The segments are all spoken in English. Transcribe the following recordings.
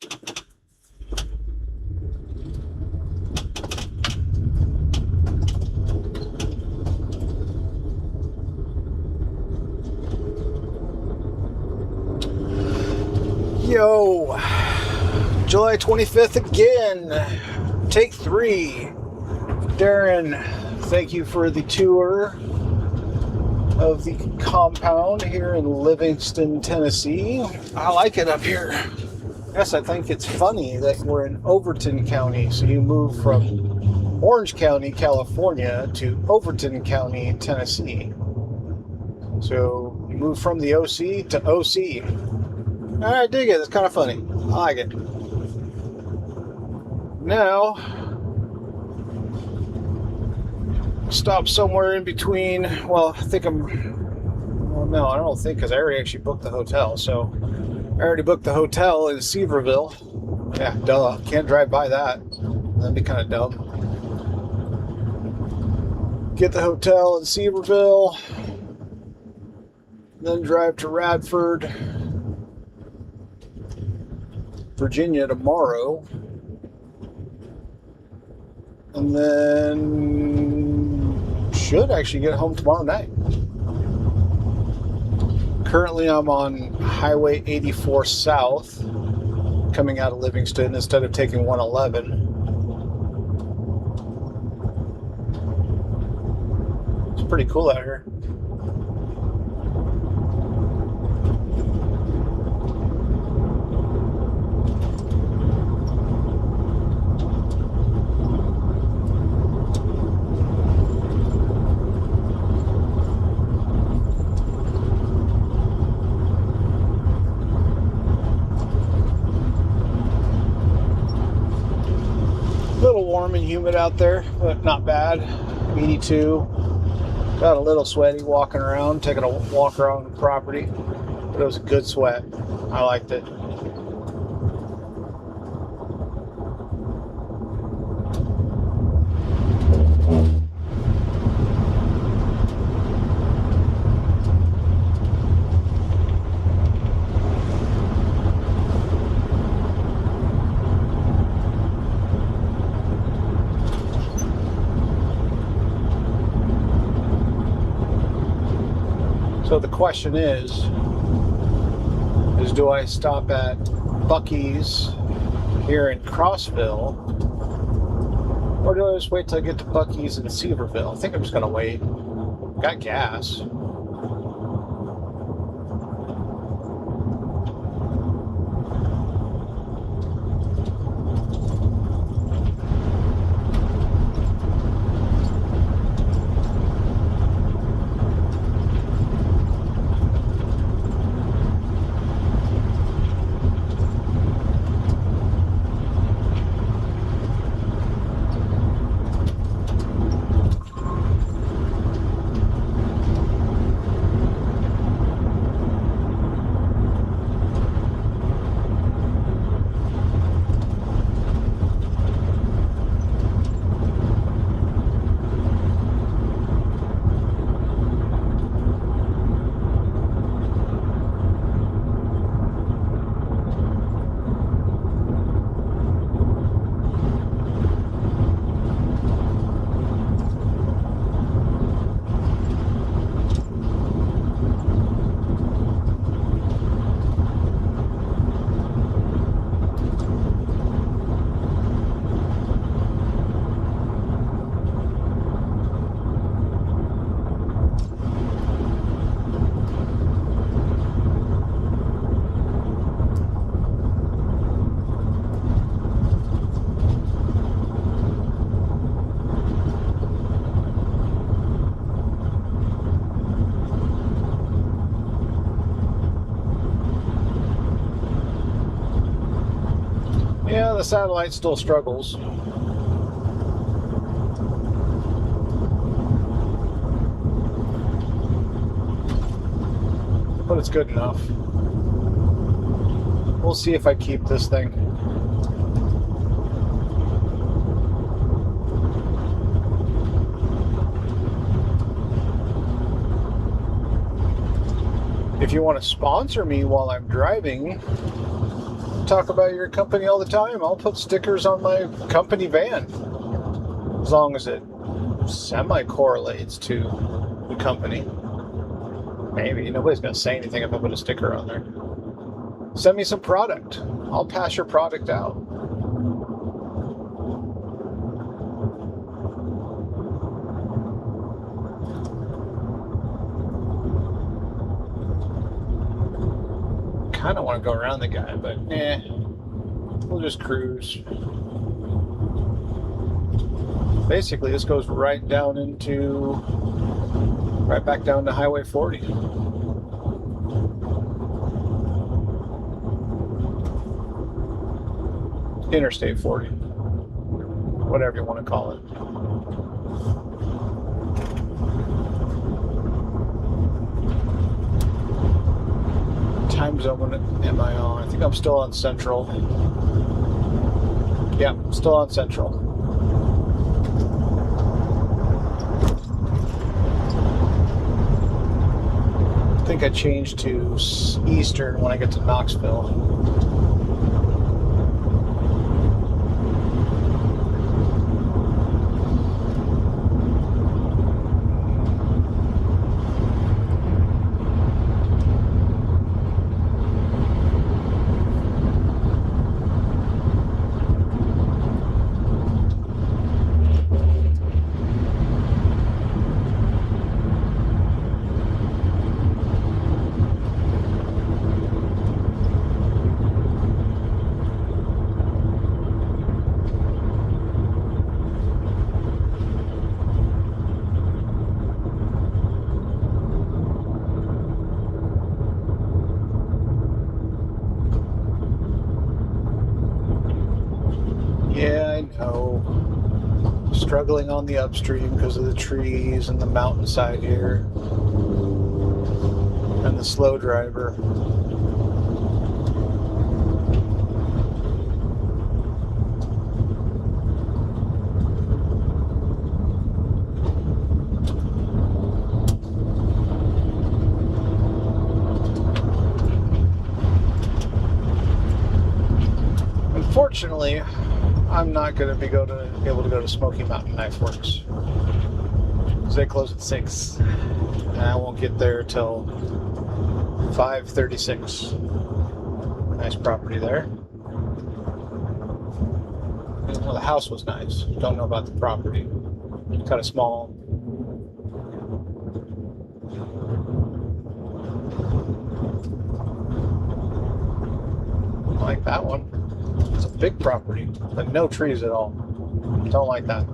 Yo, July 25th again. Take 3. Darren, thank you for the tour of the compound here in Livingston, Tennessee. I like it up here. Yes, I think it's funny that we're in Overton County. So you move from Orange County, California to Overton County, Tennessee. So you move from the OC to OC. I dig it. It's kind of funny. I like it. Now, stop somewhere in between. Well, I think well, no, I don't think, because I already actually booked the hotel. So I already booked the hotel in Sevierville. Yeah, duh. Can't drive by that. That'd be kind of dumb. Get the hotel in Sevierville. Then drive to Radford, Virginia tomorrow. And then should actually get home tomorrow night. Currently I'm on Highway 84 South, coming out of Livingston instead of taking 111. It's pretty cool out here. A little warm and humid out there, but not bad. 82. Got a little sweaty walking around, taking a walk around the property. But it was a good sweat. I liked it. So the question is do I stop at Buc-ee's here in Crossville, or do I just wait till I get to Buc-ee's in Sevierville? I think I'm just going to wait. Got gas. Yeah, the satellite still struggles. But it's good enough. We'll see if I keep this thing. If you want to sponsor me while I'm driving talk about your company all the time. I'll put stickers on my company van. As long as it semi-correlates to the company. Maybe. Nobody's going to say anything if I put a sticker on there. Send me some product. I'll pass your product out. Kind of want to go around the guy, but we'll just cruise. Basically, this goes right back down to Highway 40. Interstate 40. Whatever you want to call it. Time zone am I on? I think I'm still on Central. Yeah, still on Central. I think I changed to Eastern when I get to Knoxville. Yeah, I know. Struggling on the upstream because of the trees and the mountainside here. And the slow driver. Unfortunately, I'm not going to be able to go to Smoky Mountain Knife Works because they close at 6, and I won't get there till 5:36. Nice property there. Well, the house was nice. Don't know about the property. Kind of small. I like that one. It's a big property, but no trees at all. Don't like that.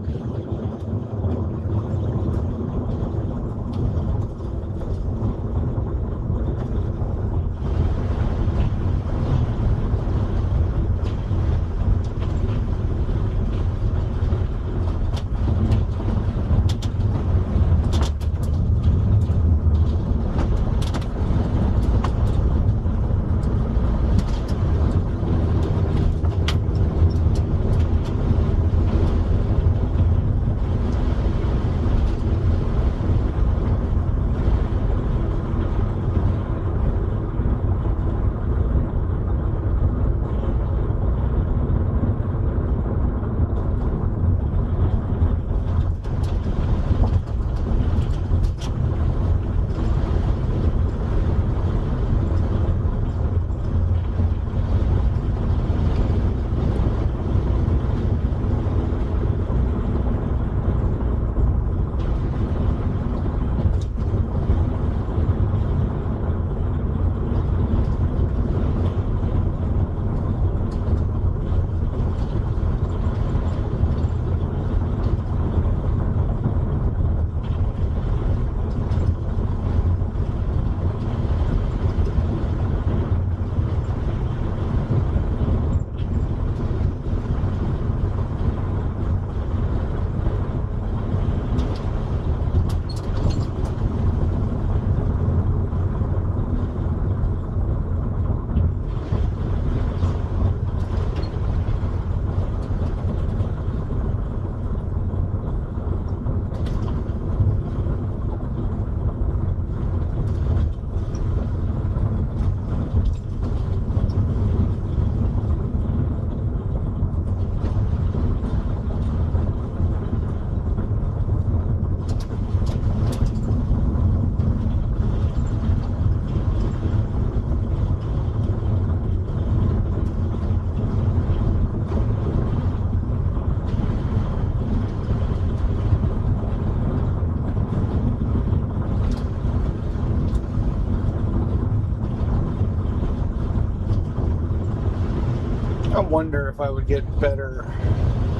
I wonder if I would get better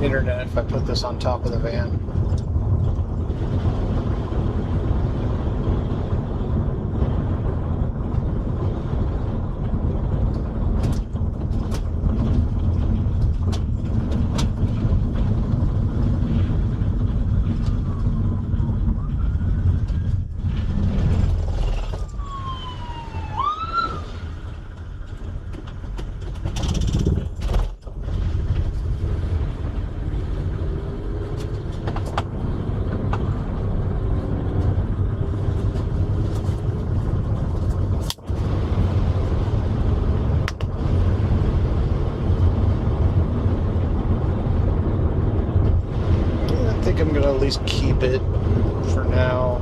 internet if I put this on top of the van. I think I'm gonna at least keep it for now.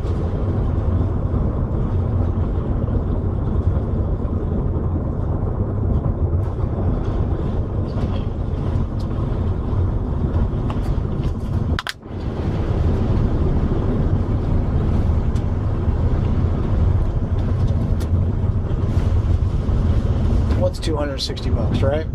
What's $260, right?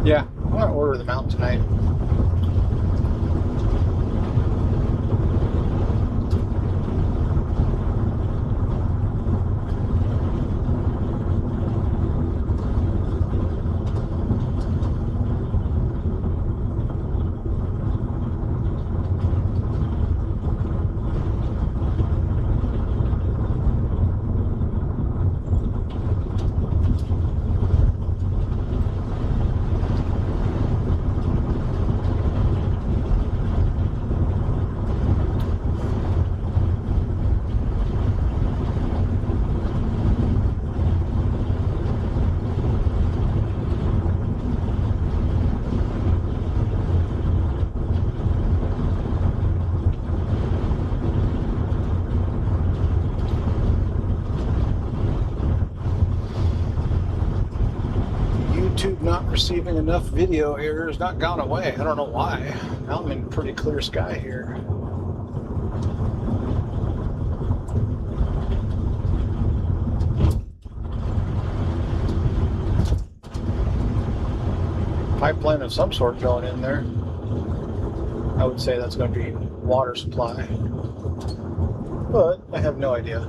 Yeah, I'm gonna order them out tonight. YouTube not receiving enough video here has not gone away. I don't know why. Now I'm in pretty clear sky here. Pipeline of some sort going in there. I would say that's going to be water supply, but I have no idea.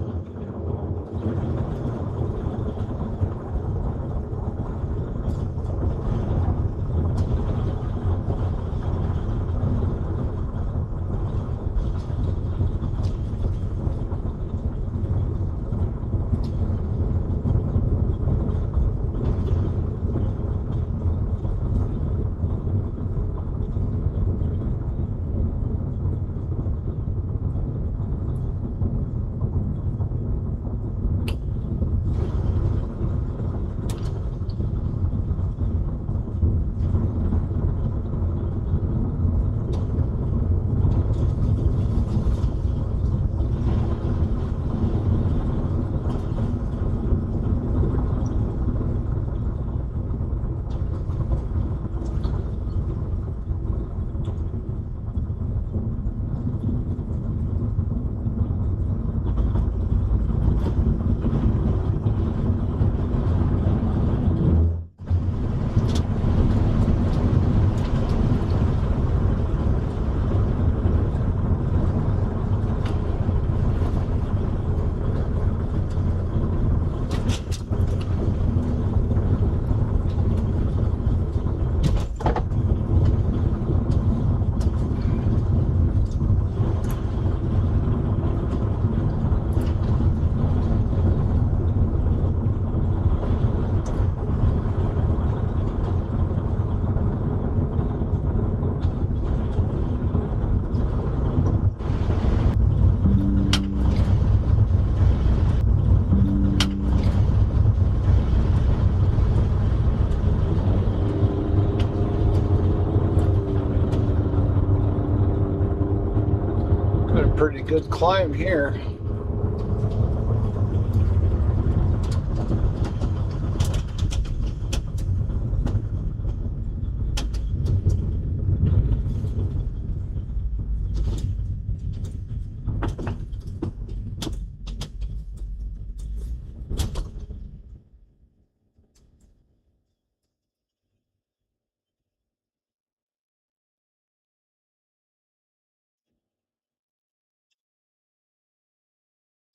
a pretty good climb here.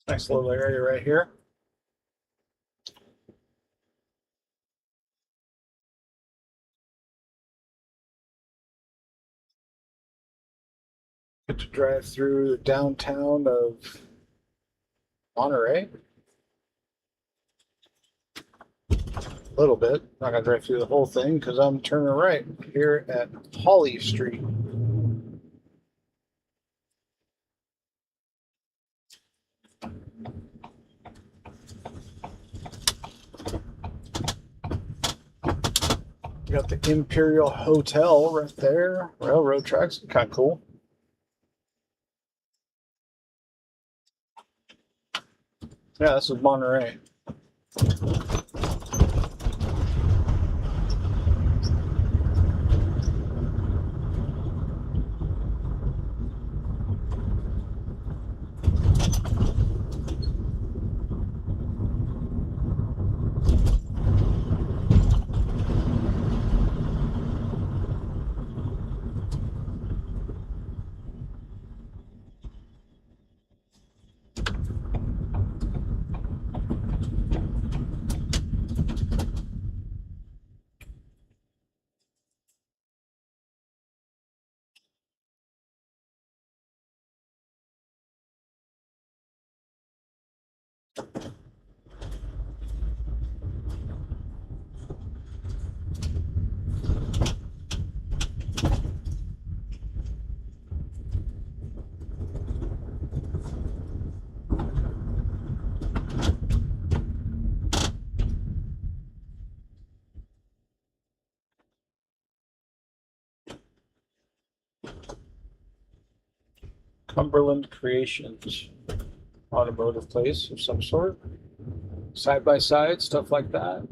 Nice little area right here. Get to drive through the downtown of Monterey. A little bit. Not gonna drive through the whole thing because I'm turning right here at Holly Street. We got the Imperial Hotel right there. Railroad tracks, kind of cool. Yeah, this is Monterey. Cumberland Creations, automotive place of some sort, side by side, stuff like that.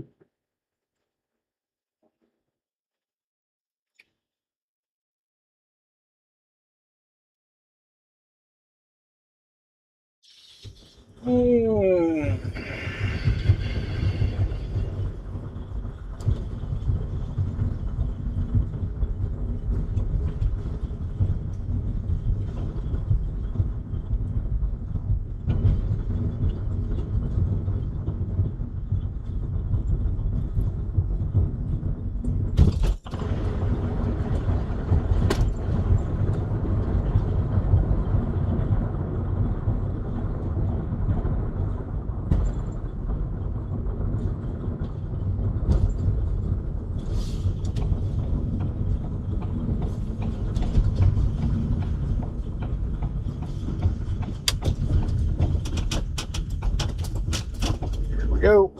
Go.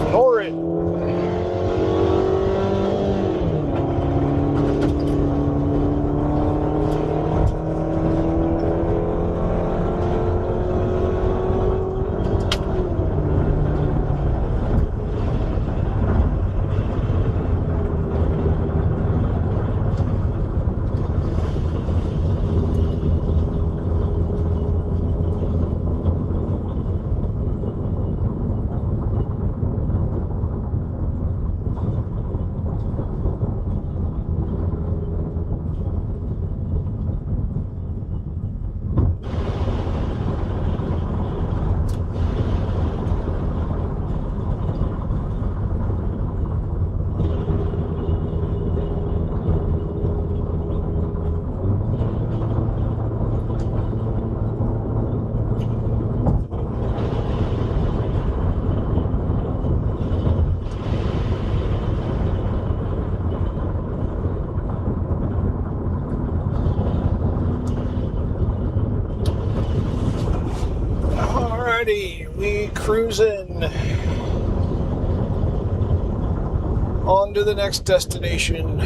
Ignore it. We cruising on to the next destination.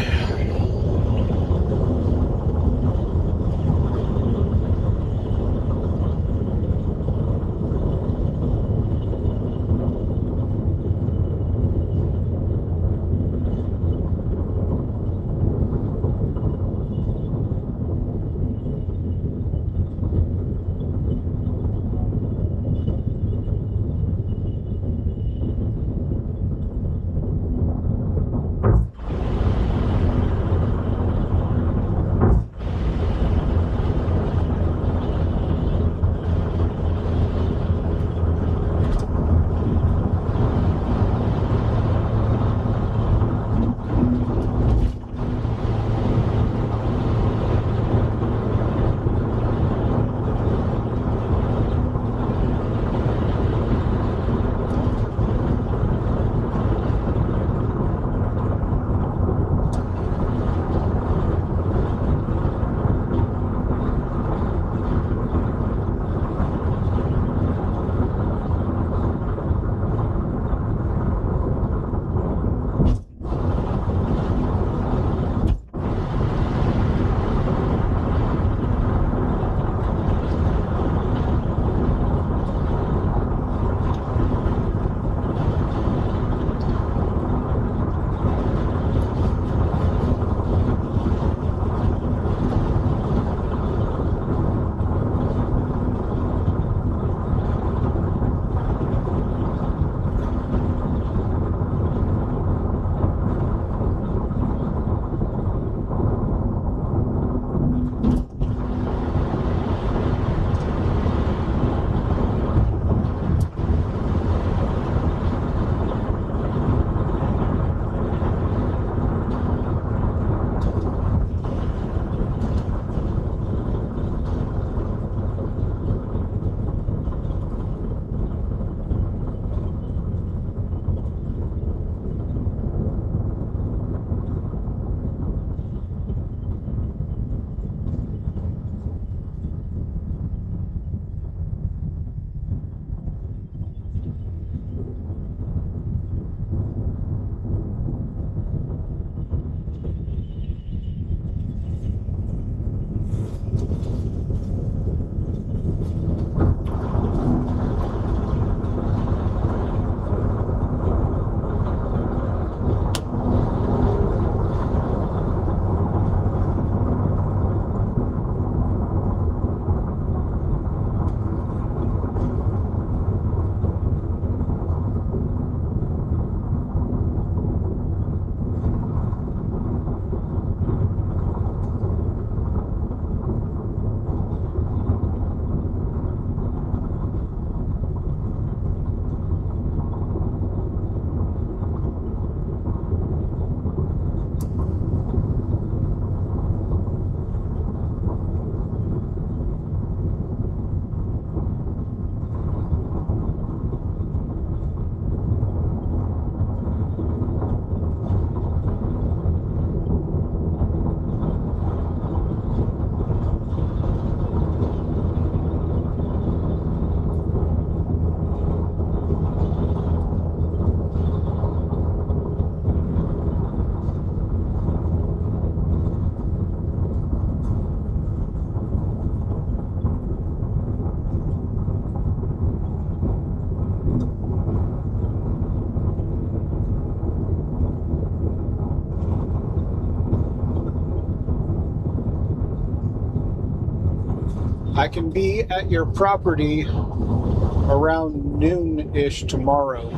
I can be at your property around noon-ish tomorrow.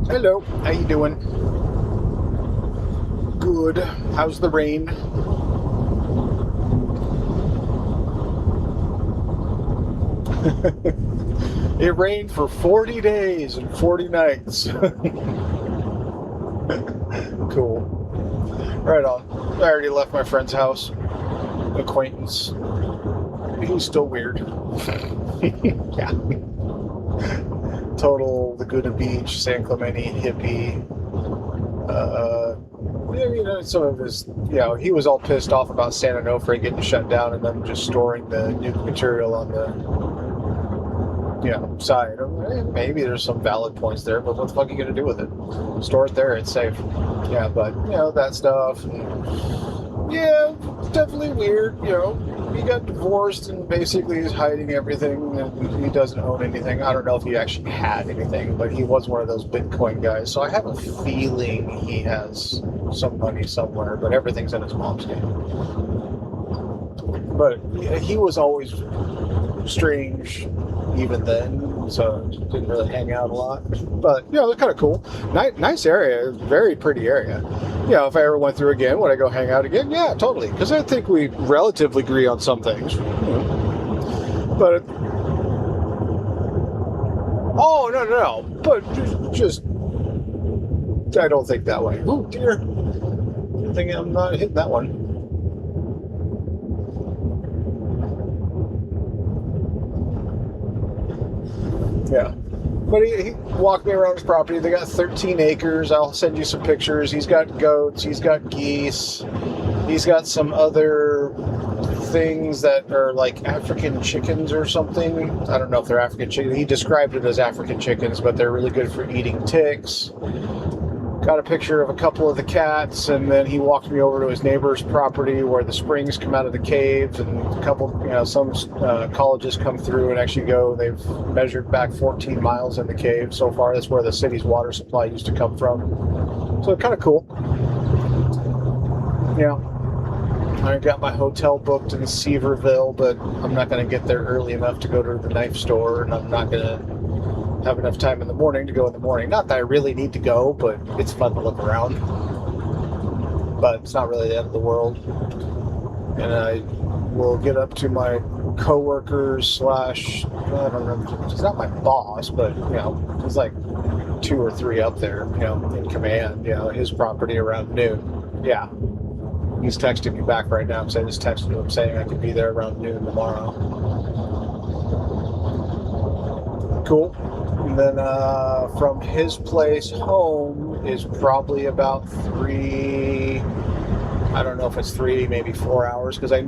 Hello, how you doing? Good. How's the rain? It rained for 40 days and 40 nights. Cool. Right on. I already left my friend's house. Acquaintance. He's still weird. Yeah. Total Laguna Beach, San Clemente hippie. Some of his, he was all pissed off about San Onofre getting shut down and them just storing the nuke material on the, side. Maybe there's some valid points there, but what the fuck are you going to do with it? Store it there, it's safe. Yeah, but, that stuff. Yeah, definitely weird, He got divorced and basically is hiding everything, and he doesn't own anything. I don't know if he actually had anything, but he was one of those Bitcoin guys. So I have a feeling he has some money somewhere, but everything's in his mom's name. But he was always strange even then, so didn't really hang out a lot. But, they're kind of cool. Nice area, very pretty area. If I ever went through again, would I go hang out again? Yeah, totally. Because I think we relatively agree on some things. But, oh, no. But just, I don't think that way. Oh, dear. I think I'm not hitting that one. Yeah. But he walked me around his property. They got 13 acres. I'll send you some pictures. He's got goats. He's got geese. He's got some other things that are like African chickens or something. I don't know if they're African chickens. He described it as African chickens, but they're really good for eating ticks. got a picture of a couple of the cats, and then he walked me over to his neighbor's property where the springs come out of the caves, and a couple, some colleges come through and actually go. They've measured back 14 miles in the cave so far. That's where the city's water supply used to come from. So kind of cool. I got my hotel booked in Seaverville, but I'm not going to get there early enough to go to the knife store, and I'm not going to have enough time in the morning to go in the morning. Not that I really need to go, but it's fun to look around. But it's not really the end of the world. And I will get up to my coworkers / I don't know, he's not my boss, but there's like 2 or 3 up there, in command, his property around noon. Yeah. He's texting me back right now, because I just texted him saying I could be there around noon tomorrow. Cool. And then from his place home is probably about 3, I don't know if it's 3, maybe 4 hours, because I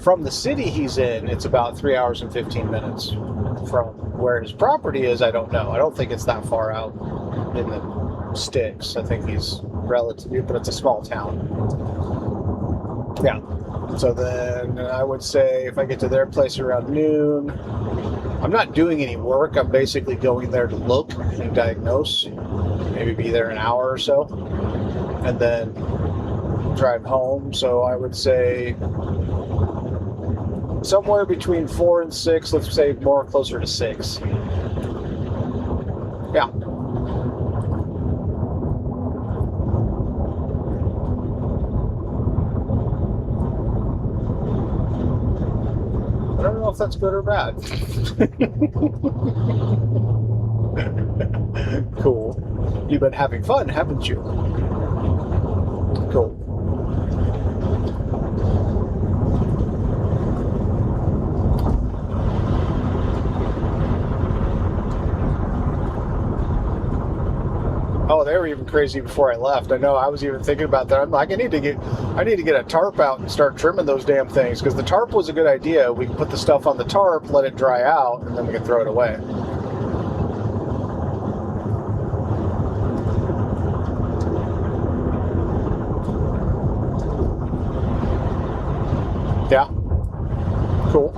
from the city he's in, it's about 3 hours and 15 minutes. From where his property is, I don't know. I don't think it's that far out in the sticks. I think he's relatively, but it's a small town. Yeah. So then I would say if I get to their place around noon, I'm not doing any work. I'm basically going there to look and diagnose, maybe be there an hour or so, and then drive home. So I would say somewhere between 4 and 6, let's say more closer to 6. Yeah. I don't know if that's good or bad. Cool. You've been having fun, haven't you? Cool. Oh, they were even crazy before I left. I know, I was even thinking about that. I'm like, I need to get a tarp out and start trimming those damn things, because the tarp was a good idea. We can put the stuff on the tarp, let it dry out, and then we can throw it away. Yeah. Cool.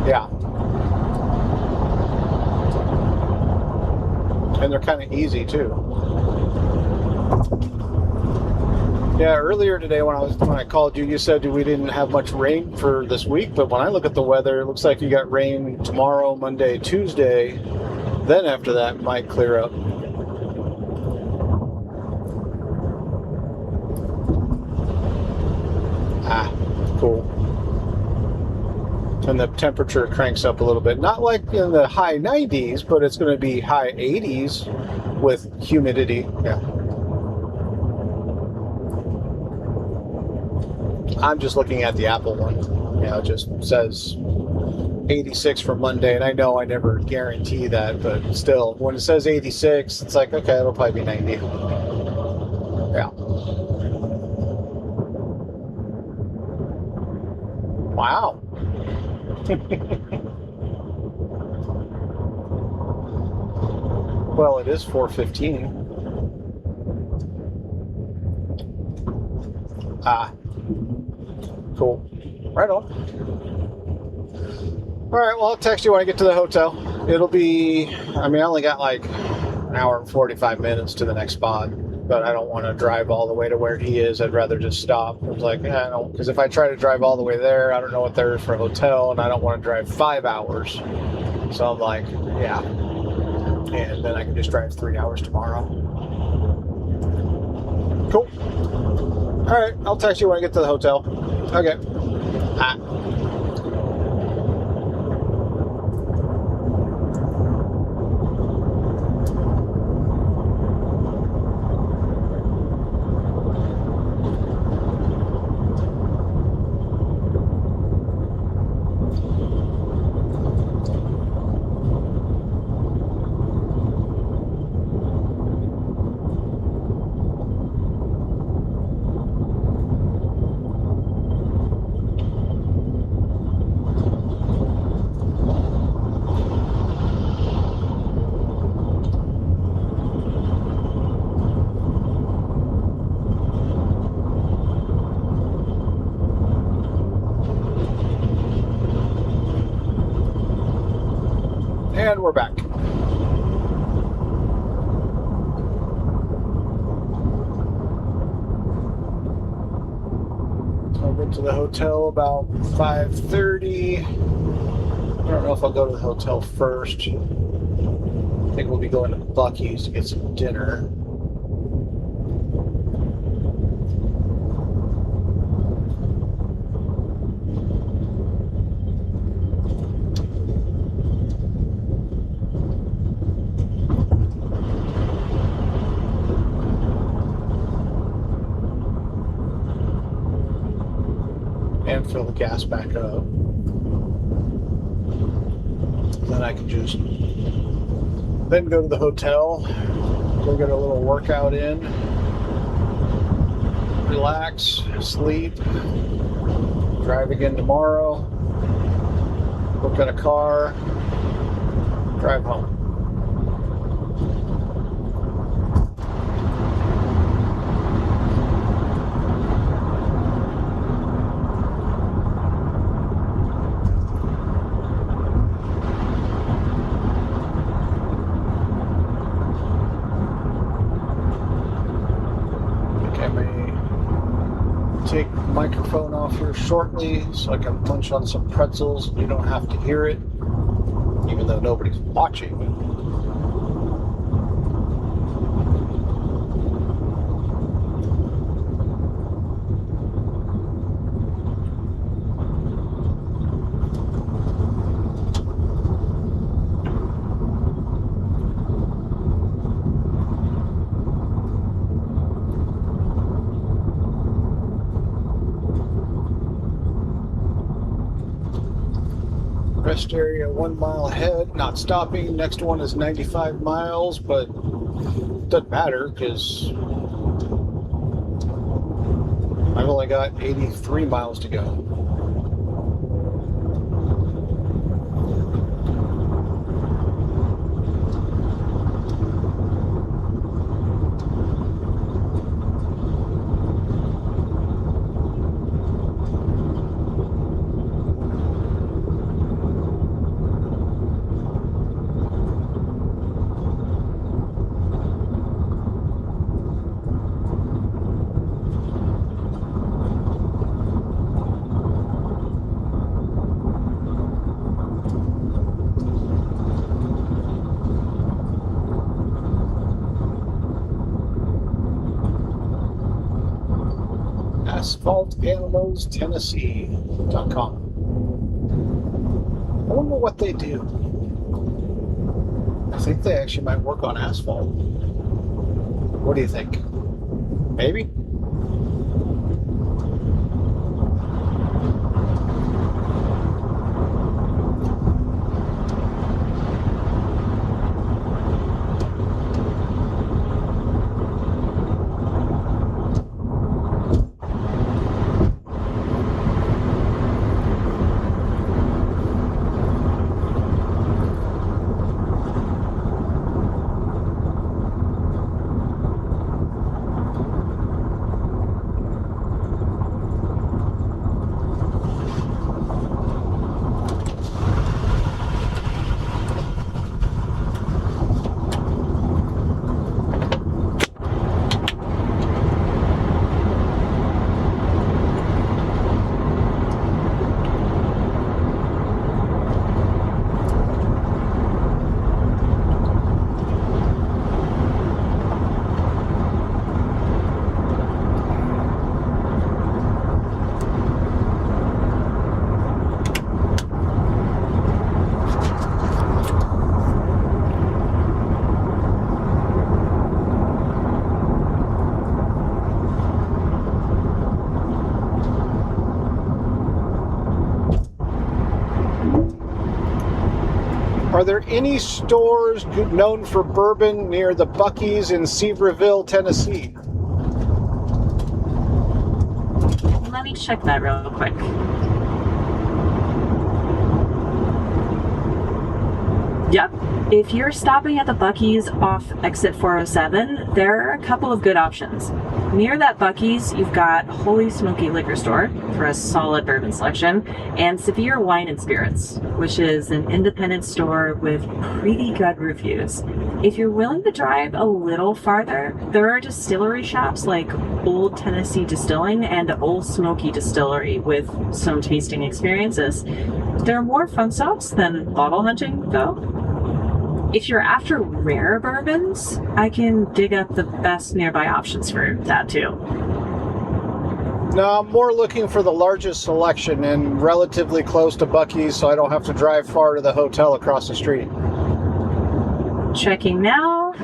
Yeah. And they're kind of easy too. Yeah, earlier today when I called you, you said we didn't have much rain for this week, but when I look at the weather, it looks like you got rain tomorrow, Monday, Tuesday. Then after that, it might clear up. Ah, cool. And the temperature cranks up a little bit. Not like in the high 90s, but it's going to be high 80s with humidity. Yeah. I'm just looking at the Apple one. It just says 86 for Monday, and I know I never guarantee that, but still, when it says 86, it's like, okay, it'll probably be 90. Yeah. Wow. Well, it is 4:15. Ah. Cool. Right on. All right, well, I'll text you when I get to the hotel. It'll be, I only got like an hour and 45 minutes to the next spot, but I don't want to drive all the way to where he is. I'd rather just stop. I was like, I don't, because if I try to drive all the way there, I don't know what there is for a hotel, and I don't want to drive 5 hours. So I'm like, yeah. And then I can just drive 3 hours tomorrow. Cool. All right, I'll text you when I get to the hotel. Okay. Ah. And we're back. I'll get to the hotel about 5:30. I don't know if I'll go to the hotel first. I think we'll be going to Buc-ee's to get some dinner. And fill the gas back up. Then I can just then go to the hotel, go get a little workout in, relax, sleep, drive again tomorrow, book in a car, drive home. Take the microphone off here shortly so I can munch on some pretzels and you don't have to hear it, even though nobody's watching. Rest area 1 mile ahead, not stopping. Next one is 95 miles, but it doesn't matter because I've only got 83 miles to go. AsphaltAnimalsTennessee.com. I wonder what they do. I think they actually might work on asphalt. What do you think? Maybe? Are there any stores known for bourbon near the Buc-ee's in Sevierville, Tennessee? Let me check that real quick. Yep, If you're stopping at the Buc-ee's off exit 407, there are a couple of good options. Near that Buc-ee's, you've got Holy Smoky Liquor Store for a solid bourbon selection, and Severe Wine and Spirits, which is an independent store with pretty good reviews. If you're willing to drive a little farther, there are distillery shops like Old Tennessee Distilling and Old Smoky Distillery with some tasting experiences. There are more fun stops than bottle hunting, though. If you're after rare bourbons, I can dig up the best nearby options for that too. No, I'm more looking for the largest selection and relatively close to Buc-ee's so I don't have to drive far to the hotel across the street. Checking now.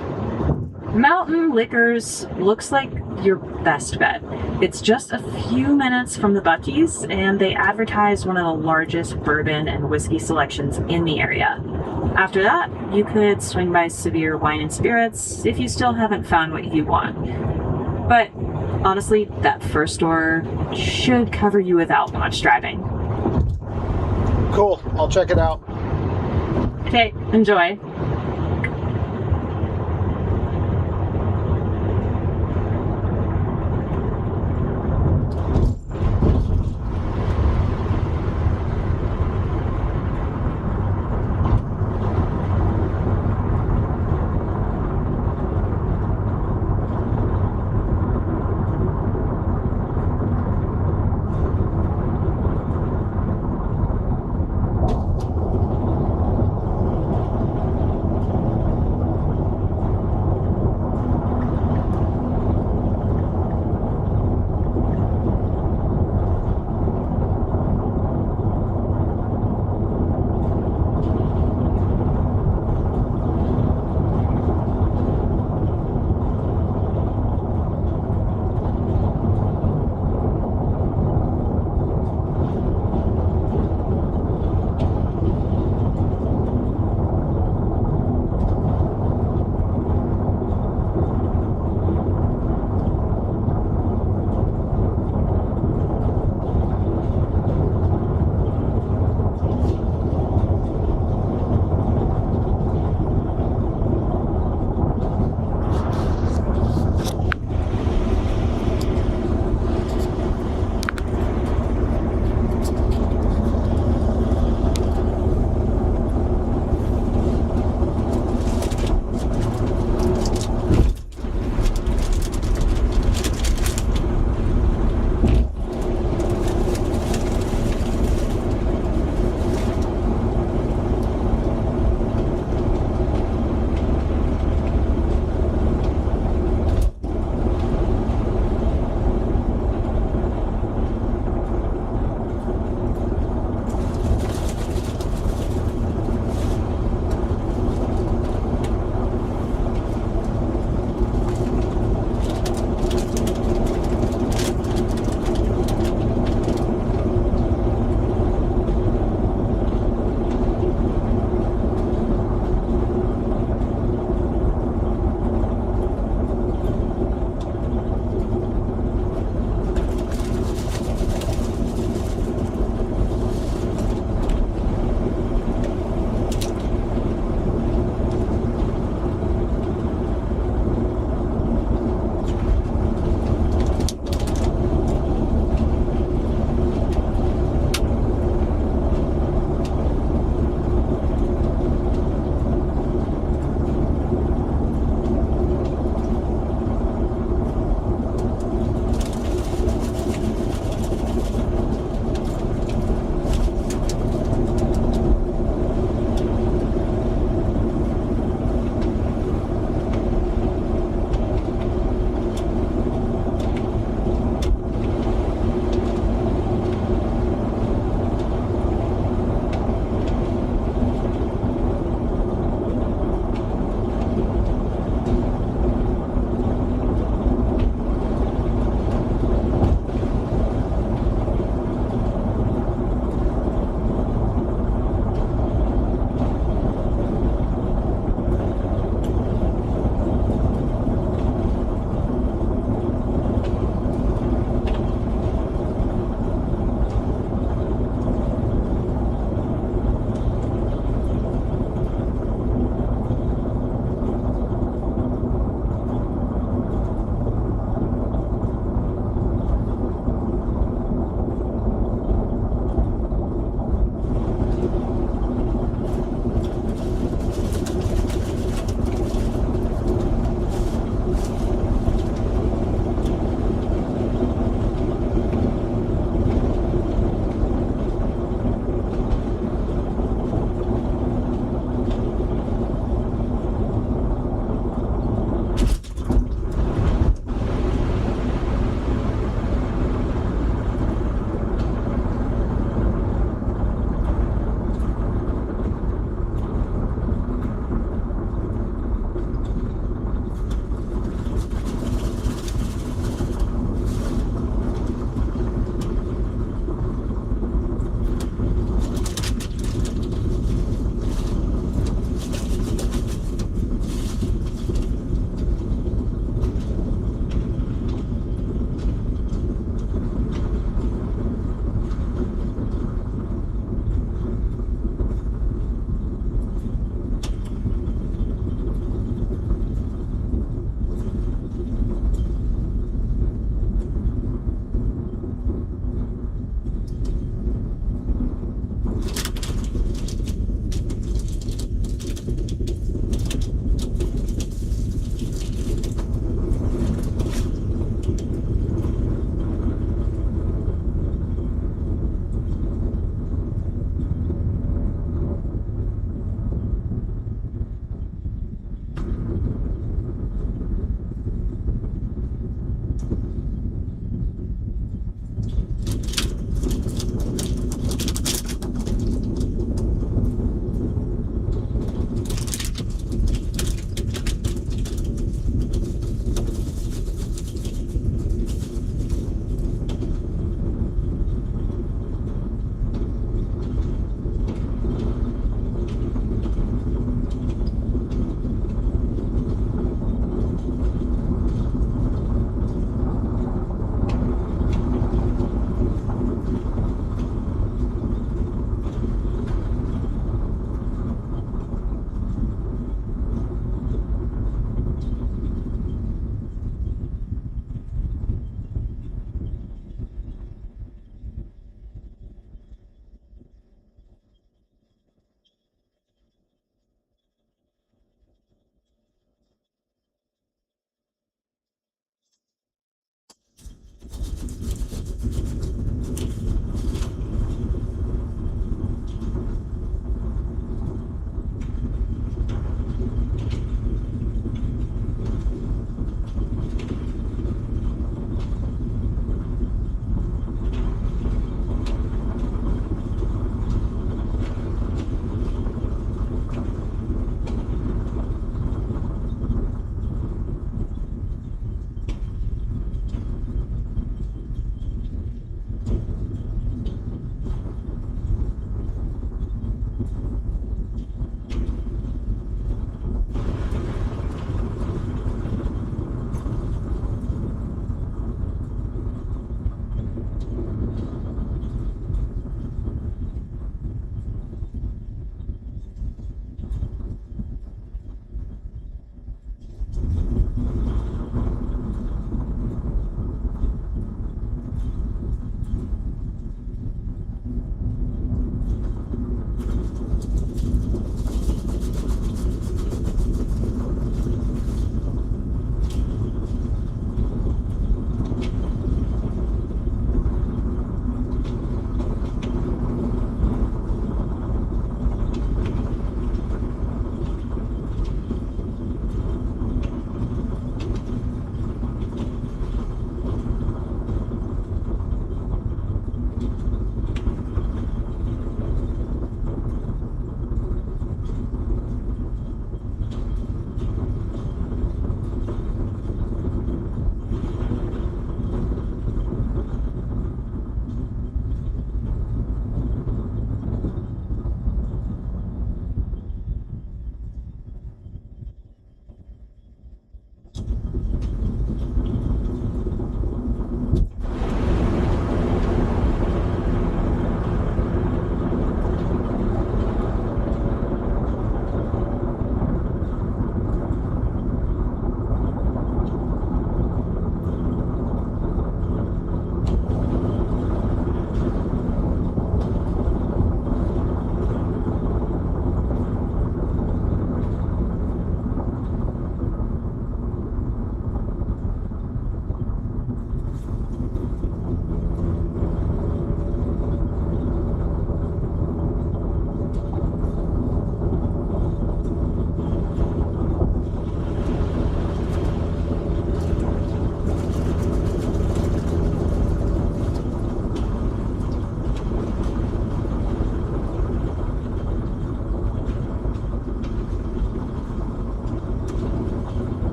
Mountain Liquors looks like your best bet. It's just a few minutes from the Buc-ee's, and they advertise one of the largest bourbon and whiskey selections in the area. After that, you could swing by Severe Wine and Spirits if you still haven't found what you want. But honestly, that first store should cover you without much driving. Cool, I'll check it out. Okay, enjoy.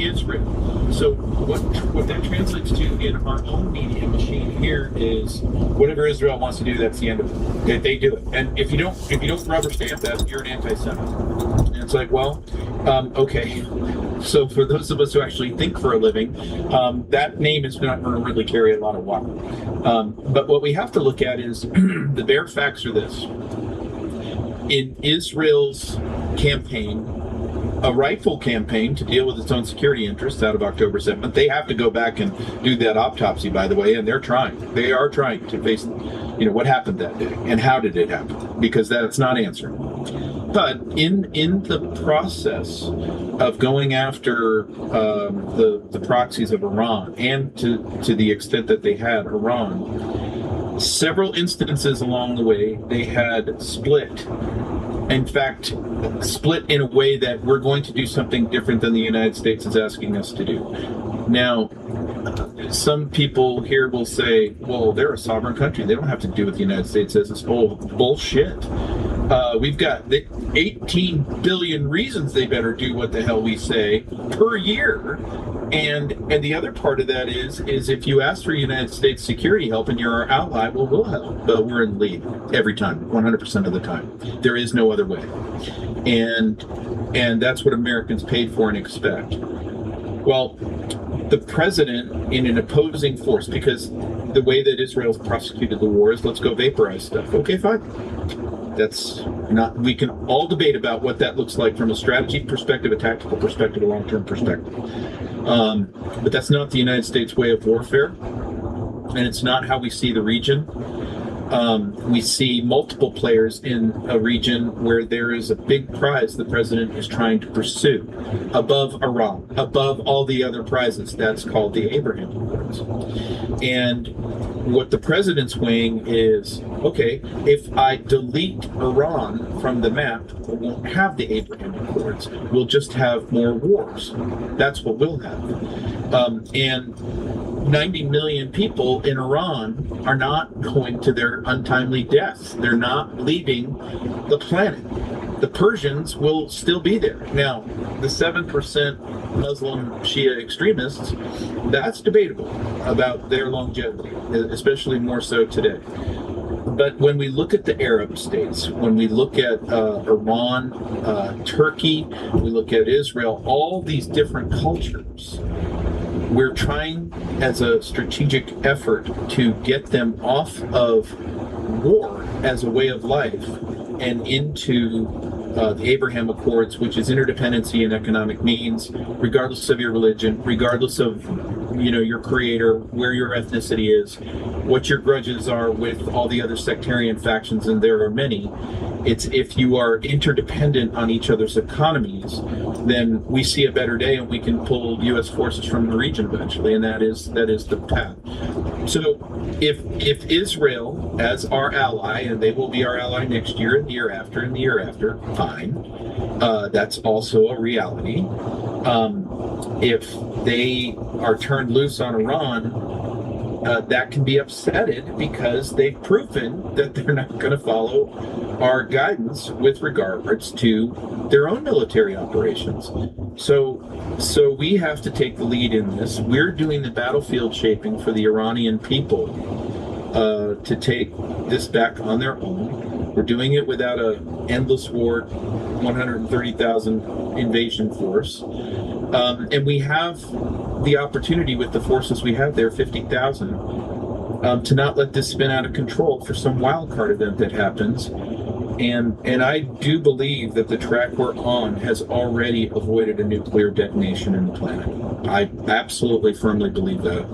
Israel. So what that translates to in our own media machine here is whatever Israel wants to do, that's the end of it. They do it, and if you don't rubber stamp that, you're an anti-Semite. And it's like, well, okay. So for those of us who actually think for a living, that name is not going to really carry a lot of water. But what we have to look at is the bare facts are this. In Israel's campaign, a rightful campaign to deal with its own security interests out of October 7th, they have to go back and do that autopsy, by the way, and they're trying. They are trying to face, what happened that day and how did it happen, because that's not answered. But in the process of going after the proxies of Iran, and to the extent that they had Iran, several instances along the way they had split. In fact, split in a way that we're going to do something different than the United States is asking us to do. Now, some people here will say, well, they're a sovereign country. They don't have to do what the United States says. It's bullshit. We've got the 18 billion reasons they better do what the hell we say per year. And the other part of that is if you ask for United States security help and you're our ally, well, we'll help. But we're in the lead every time, 100% of the time. There is no other way. And that's what Americans paid for and expect. Well, the president in an opposing force, because the way that Israel's prosecuted the war is let's go vaporize stuff. Okay, fine. That's not, we can all debate about what that looks like from a strategy perspective, a tactical perspective, a long-term perspective. But that's not the United States way of warfare, and it's not how we see the region. We see multiple players in a region where there is a big prize the president is trying to pursue above Iran, above all the other prizes. That's called the Abraham Accords. And what the president's weighing is, okay, if I delete Iran from the map, we won't have the Abraham Accords. We'll just have more wars. That's what we'll have. And 90 million people in Iran are not going to their untimely deaths. They're not leaving the planet. The Persians will still be there. Now, the 7% Muslim Shia extremists, that's debatable about their longevity, especially more so today. But when we look at the Arab states, when we look at Iran, Turkey, we look at Israel, all these different cultures, we're trying as a strategic effort to get them off of war as a way of life and into the Abraham Accords, which is interdependency and economic means, regardless of your religion, regardless of your creator, where your ethnicity is, what your grudges are with all the other sectarian factions, and there are many. It's if you are interdependent on each other's economies, then we see a better day and we can pull U.S. forces from the region eventually, and that is the path. So if Israel, as our ally, and they will be our ally next year and the year after and the year after, fine. That's also a reality. If they are turned loose on Iran, that can be upsetted because they've proven that they're not going to follow our guidance with regards to their own military operations. So we have to take the lead in this. We're doing the battlefield shaping for the Iranian people to take this back on their own. We're doing it without an endless war, 130,000 invasion force. And we have the opportunity with the forces we have there, 50,000, to not let this spin out of control for some wild card event that happens. And I do believe that the track we're on has already avoided a nuclear detonation in the planet. I absolutely firmly believe that.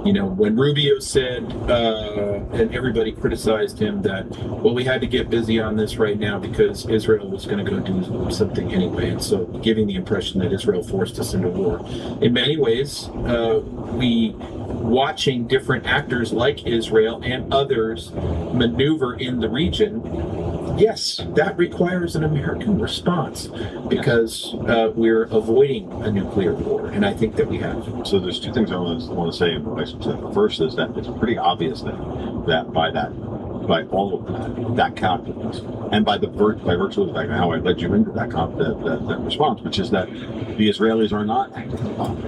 When Rubio said, and everybody criticized him that, well, we had to get busy on this right now because Israel was going to go do something anyway. And so giving the impression that Israel forced us into war. In many ways, we watching different actors like Israel and others maneuver in the region, yes, that requires an American response because we're avoiding a nuclear war, and I think that we have. So there's two things I want to say in relation to that. The first is that it's pretty obvious that by that by all of that calculus, and by virtue of the fact how I led you into that response, which is that the Israelis are not actively bombing,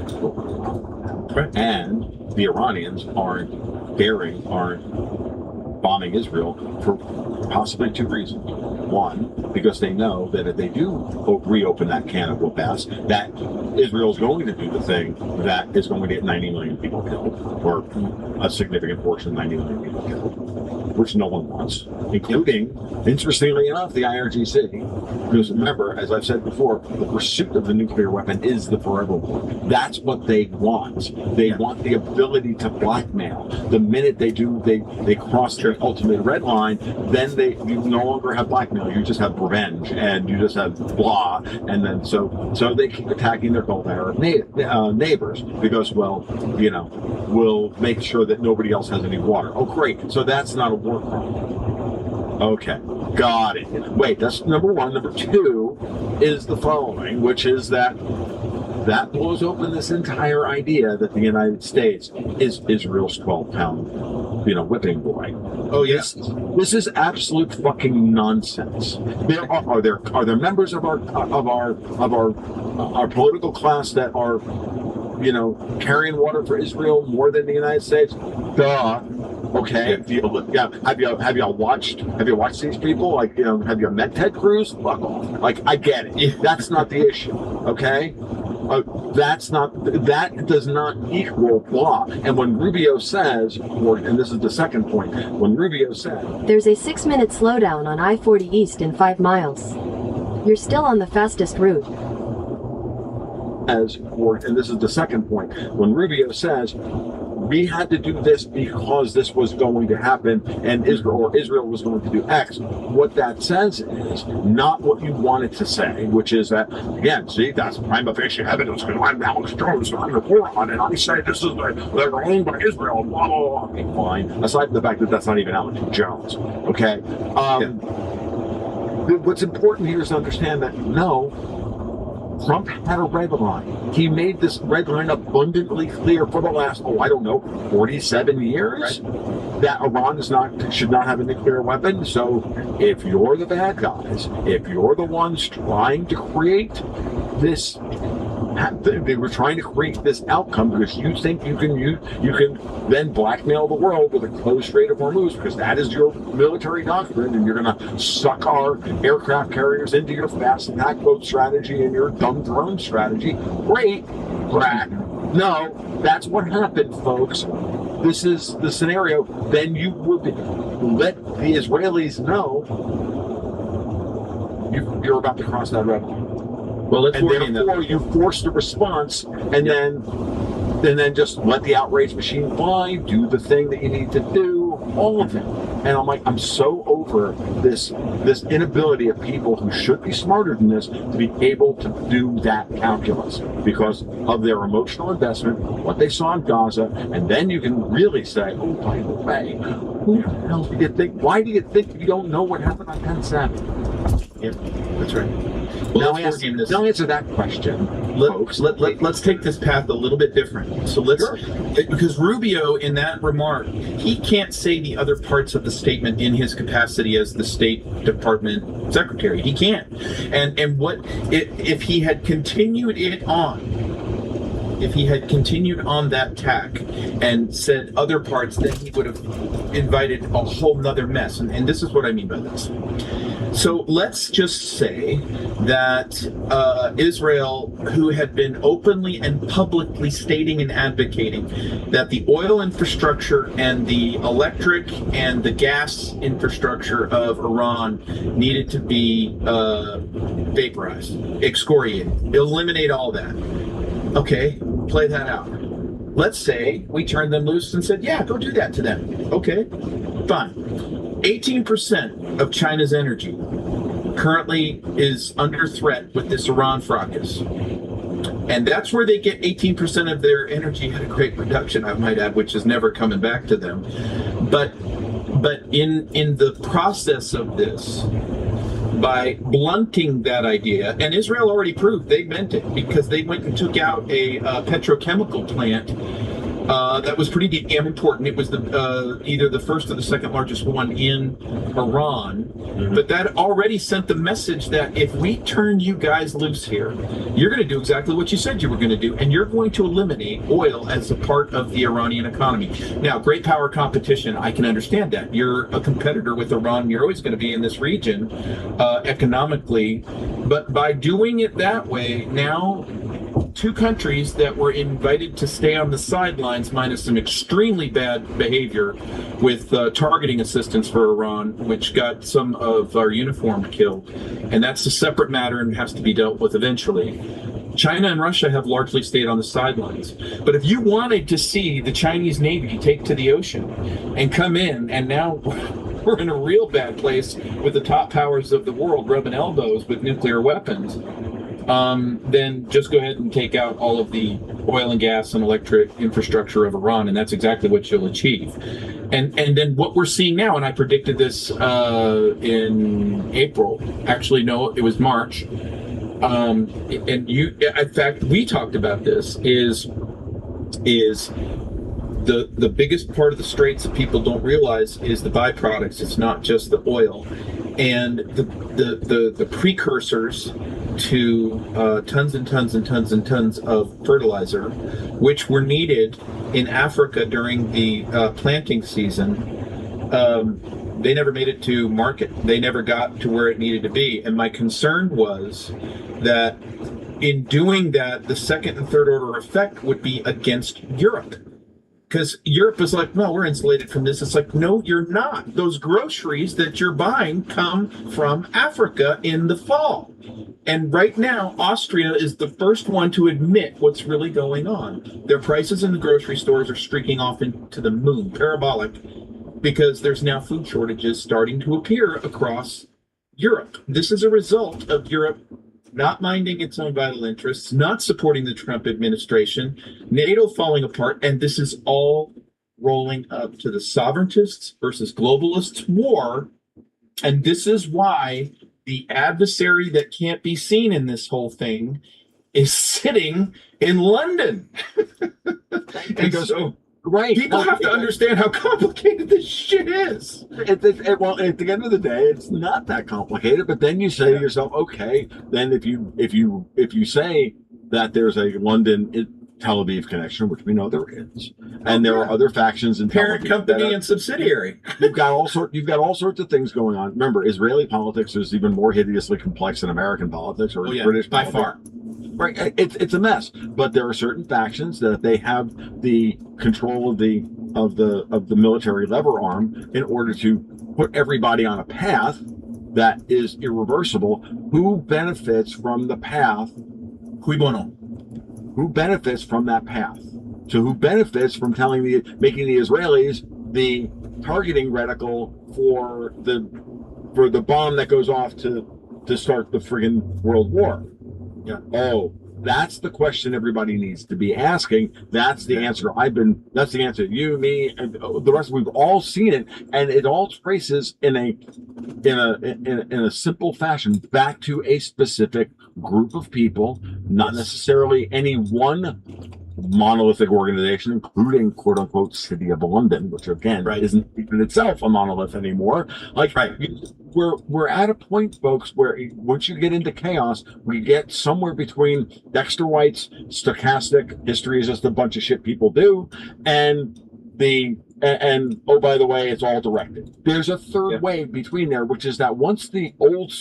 and the Iranians aren't bombing Israel for possibly two reasons. One, because they know that if they do reopen that can of whoop-ass, that Israel's going to do the thing that is going to get 90 million people killed, or a significant portion of 90 million people killed, which no one wants, including, interestingly enough, the IRGC. Because remember, as I've said before, the pursuit of the nuclear weapon is the forever war. That's what they want. They want the ability to blackmail. The minute they cross their ultimate red line, then you no longer have blackmail. You just have revenge, and you just have blah, and then so they keep attacking their Gulf Arab neighbors because, well, we'll make sure that nobody else has any water. Oh, great! So that's not a war crime. Okay, got it. Wait, that's number one. Number two is the following, which is that blows open this entire idea that the United States is Israel's 12-pound, whipping boy. Oh yes, this is absolute fucking nonsense. Are there members of our political class that are, carrying water for Israel more than the United States? Duh. Okay. Yeah. Have y'all watched these people? Like, have you met Ted Cruz? Fuck off. Like, I get it. Yeah. That's not the issue. Okay. That does not equal blah. And when Rubio says, and this is the second point, when Rubio said, there's a 6-minute slowdown on I-40 East in 5 miles. You're still on the fastest route. And this is the second point, when Rubio says, we had to do this because this was going to happen, and Israel was going to do X. What that says is not what you wanted to say, which is that, again, see, that's prima facie evidence, because I'm Alex Jones, and I'm a moron, and I say this is they're owned by Israel, blah, blah, blah. Fine. Aside from the fact that that's not even Alex Jones, okay? What's important here is to understand that, no, Trump had a red line. He made this red line abundantly clear for the last, 47 years, that Iran should not have a nuclear weapon. So if you're the bad guys, if you're the ones trying to create this, they were trying to create this outcome because you think you can then blackmail the world with a closed Strait of Hormuz, because that is your military doctrine, and you're going to suck our aircraft carriers into your fast attack boat strategy and your dumb drone strategy. Great, Brad. No, that's what happened, folks. This is the scenario. Then you would let the Israelis know you're about to cross that red line. Well, let's and work in therefore that. you forced a response, and then just let the outrage machine fly, do the thing that you need to do, all of it. And I'm like, I'm so over this inability of people who should be smarter than this to be able to do that calculus because of their emotional investment, what they saw in Gaza, and then you can really say, oh, by the way, who the hell do you think? Why do you think you don't know what happened on 10/7? Yeah, that's right. Well, Now answer that question, folks. Let's take this path a little bit different. So because Rubio, in that remark, he can't say the other parts of the statement in his capacity as the State Department Secretary. He can't. And what if he had continued it on? If he had continued on that tack and said other parts, then he would have invited a whole nother mess. And this is what I mean by this. So let's just say that Israel, who had been openly and publicly stating and advocating that the oil infrastructure and the electric and the gas infrastructure of Iran needed to be vaporized, excoriated, eliminate all that. Okay, play that out. Let's say we turned them loose and said, yeah, go do that to them. Okay, fine. 18% of China's energy currently is under threat with this Iran fracas. And that's where they get 18% of their energy at a great production, I might add, which is never coming back to them. But in the process of this, by blunting that idea, and Israel already proved they meant it because they went and took out a petrochemical plant That was pretty damn important. It was the either the first or the second largest one in Iran. But that already sent the message that if we turn you guys loose here, you're going to do exactly what you said you were going to do, and you're going to eliminate oil as a part of the Iranian economy. Now, great power competition, I can understand that. You're a competitor with Iran. You're always going to be in this region economically. But by doing it that way, now two countries that were invited to stay on the sidelines, minus some extremely bad behavior with targeting assistance for Iran, which got some of our uniformed killed. And that's a separate matter and has to be dealt with eventually. China and Russia have largely stayed on the sidelines. But if you wanted to see the Chinese Navy take to the ocean and come in, and now we're in a real bad place with the top powers of the world rubbing elbows with nuclear weapons, then just go ahead and take out all of the oil and gas and electric infrastructure of Iran, and that's exactly what you'll achieve. And then what we're seeing now, and I predicted this in April. Actually, no, it was March. And in fact, we talked about this. Is the biggest part of the straits that people don't realize is the byproducts. It's not just the oil, and the precursors to tons and tons and tons and tons of fertilizer, which were needed in Africa during the planting season. They never made it to market. They never got to where it needed to be. And my concern was that in doing that, the second and third order effect would be against Europe. Because Europe is like, no, we're insulated from this. It's like, no, you're not. Those groceries that you're buying come from Africa in the fall. And right now, Austria is the first one to admit what's really going on. Their prices in the grocery stores are streaking off into the moon, parabolic, because there's now food shortages starting to appear across Europe. This is a result of Europe not minding its own vital interests, not supporting the Trump administration, NATO falling apart, and this is all rolling up to the sovereigntists versus globalists war. And this is why the adversary that can't be seen in this whole thing is sitting in London. And so right. People have to understand how complicated this shit is. Well, at the end of the day, it's not that complicated. But then you say to yourself, okay, then if you say that there's a London Tel Aviv connection, which we know there is, and there are other factions in parent Tel Aviv company and subsidiary. You've got all sorts of things going on. Remember, Israeli politics is even more hideously complex than American politics or British by politics. far. Right, it's a mess. But there are certain factions that they have the control of the military lever arm in order to put everybody on a path that is irreversible. Who benefits from the path? Cui bono? Who benefits from that path? So who benefits from making the Israelis the targeting reticle for the bomb that goes off to start the friggin' world war? Yeah. Oh, that's the question everybody needs to be asking. That's the answer. That's the answer. You, me, and the rest. We've all seen it, and it all traces in a simple fashion back to a specific group of people, not necessarily any one monolithic organization, including quote unquote City of London, which again isn't even itself a monolith anymore. We're at a point, folks, where once you get into chaos, we get somewhere between Dexter White's stochastic history is just a bunch of shit people do, and oh, by the way, it's all directed. There's a third way between there, which is that once the old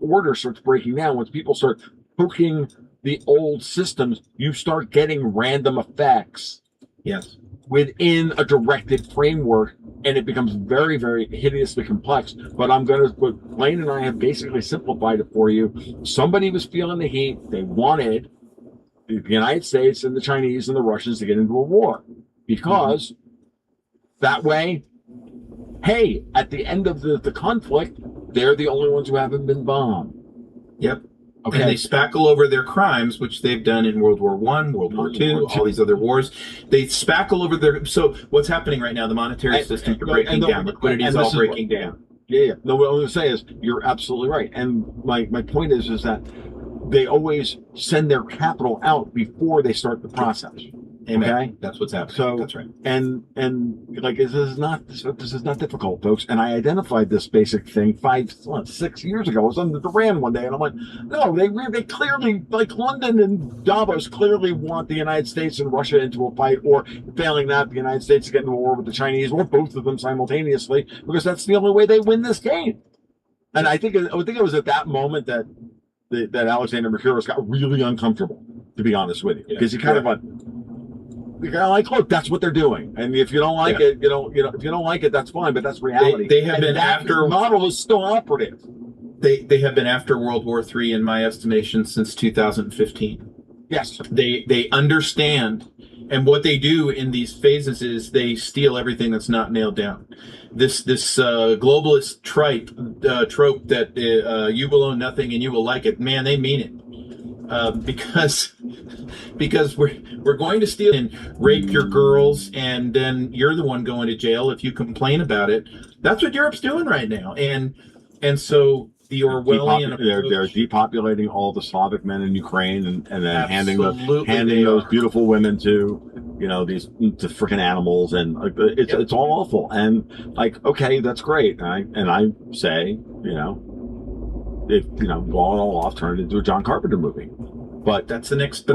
order starts breaking down, once people start poking the old systems, you start getting random effects within a directed framework, and it becomes very, very hideously complex. But Blaine and I have basically simplified it for you. Somebody was feeling the heat. They wanted the United States and the Chinese and the Russians to get into a war because that way, hey, at the end of the conflict, they're the only ones who haven't been bombed. Yep. Okay. And they spackle over their crimes, which they've done in World War I, World War II, all these other wars. They spackle over their... So what's happening right now, the monetary systems are breaking down. Liquidity is all breaking down. Yeah. No, what I'm going to say is you're absolutely right. And my point is that they always send their capital out before they start the process. Amen. Okay. That's what's happening. So That's right. and like this is not difficult, folks. And I identified this basic thing 6 years ago. I was on the Duran one day, and I'm like, no, they clearly, like London and Davos, clearly want the United States and Russia into a fight, or failing that, the United States to get into a war with the Chinese, or both of them simultaneously, because that's the only way they win this game. And I think it was at that moment that Alexander Mercouris got really uncomfortable, to be honest with you, because he kind of went. You're kind of like, look, that's what they're doing, and if you don't like it, if you don't like it, that's fine, but that's reality. They have been after model is still operative. They have been after World War III, in my estimation, since 2015. Yes, they understand, and what they do in these phases is they steal everything that's not nailed down. This globalist trope that you will own nothing and you will like it. Man, they mean it. Because we're going to steal and rape your girls, and then you're the one going to jail if you complain about it. That's what Europe's doing right now, and so the Orwellian they're depopulating all the Slavic men in Ukraine, and then handing Absolutely those beautiful women to these freaking animals, and it's all awful. And like, okay, that's great, and I say, go all off, turn it into a John Carpenter movie. But that's the next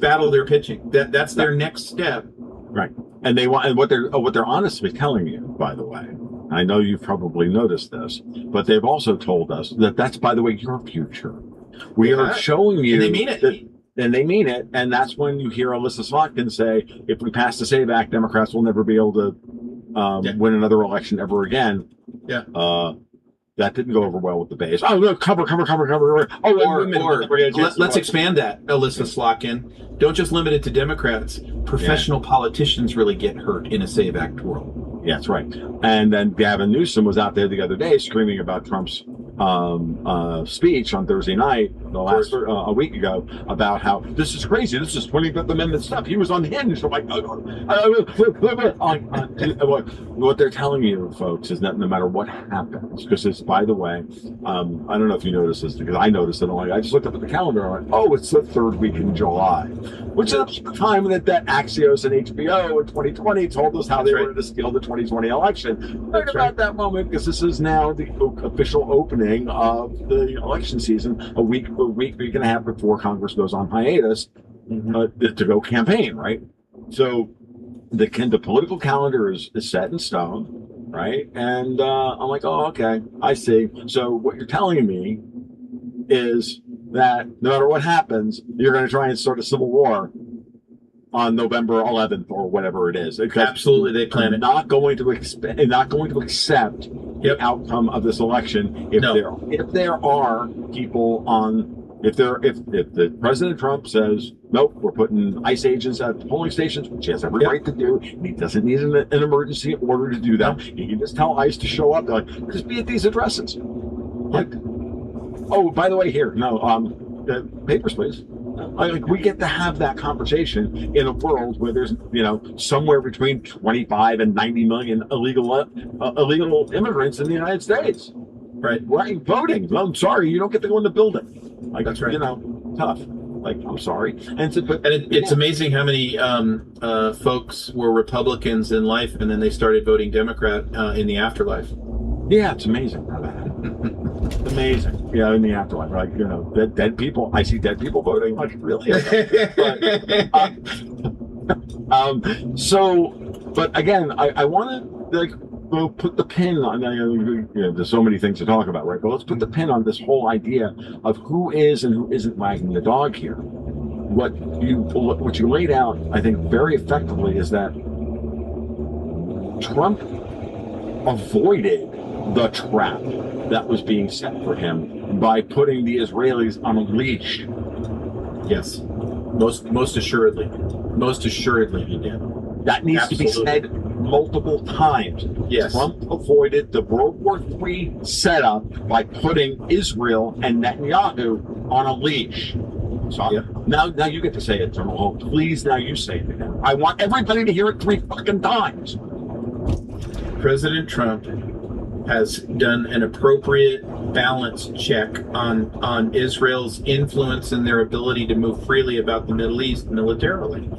battle they're pitching. That's their next step. Right. And they want, and what they're honestly telling you, by the way, I know you've probably noticed this, but they've also told us that that's, by the way, your future. We are showing you. And they mean it. And they mean it. And that's when you hear Alyssa Slotkin say, if we pass the SAVE Act, Democrats will never be able to win another election ever again. Yeah. That didn't go over well with the base. Oh, no, cover. Let's expand that, Alyssa Slotkin. Don't just limit it to Democrats. Professional politicians really get hurt in a SAVE Act world. Yeah, that's right. And then Gavin Newsom was out there the other day screaming about Trump's speech on Thursday night, a week ago, about how this is crazy. This is 25th Amendment stuff. He was unhinged. I'm like, what they're telling you, folks, is that no matter what happens, because it's, by the way, I don't know if you noticed this, because I noticed it. I just looked up at the calendar. I'm like, oh, it's the third week in July, which is the time that Axios and HBO in 2020 told us how they were going to steal the 2020 election. Right about that moment, because this is now the official opening of the election season, a week and a half before Congress goes on hiatus to go campaign, right? So the political calendar is set in stone, right? And I'm like, oh, okay, I see. So what you're telling me is that no matter what happens, you're going to try and start a civil war on November 11th or whatever it is. Absolutely, they plan it. Not going to accept the outcome of this election if there are people on. If the President Trump says nope, we're putting ICE agents at the polling stations, which he has every right to do, and he doesn't need an emergency order to do that. He can just tell ICE to show up. Like, just be at these addresses. Like, oh, by the way, papers, please. We get to have that conversation in a world where there's, somewhere between 25 and 90 million illegal immigrants in the United States. Right. Voting. I'm sorry, you don't get to go in the building. Like, that's right. Tough. Like, I'm sorry. It's amazing how many folks were Republicans in life, and then they started voting Democrat in the afterlife. Yeah, it's amazing. Amazing. Yeah, in the afterlife, like, dead people. I see dead people voting. Like, really? But again, I want to put the pin on. There's so many things to talk about, right? But let's put the pin on this whole idea of who is and who isn't wagging the dog here. What you laid out, I think, very effectively is that Trump avoided the trap that was being set for him by putting the Israelis on a leash. Yes, most assuredly he did. That needs to be said multiple times. Yes, Trump avoided the World War III setup by putting Israel and Netanyahu on a leash. So now you get to say it, General Hope. Please, now you say it again. I want everybody to hear it 3 fucking times. President Trump has done an appropriate balance check on Israel's influence and their ability to move freely about the Middle East militarily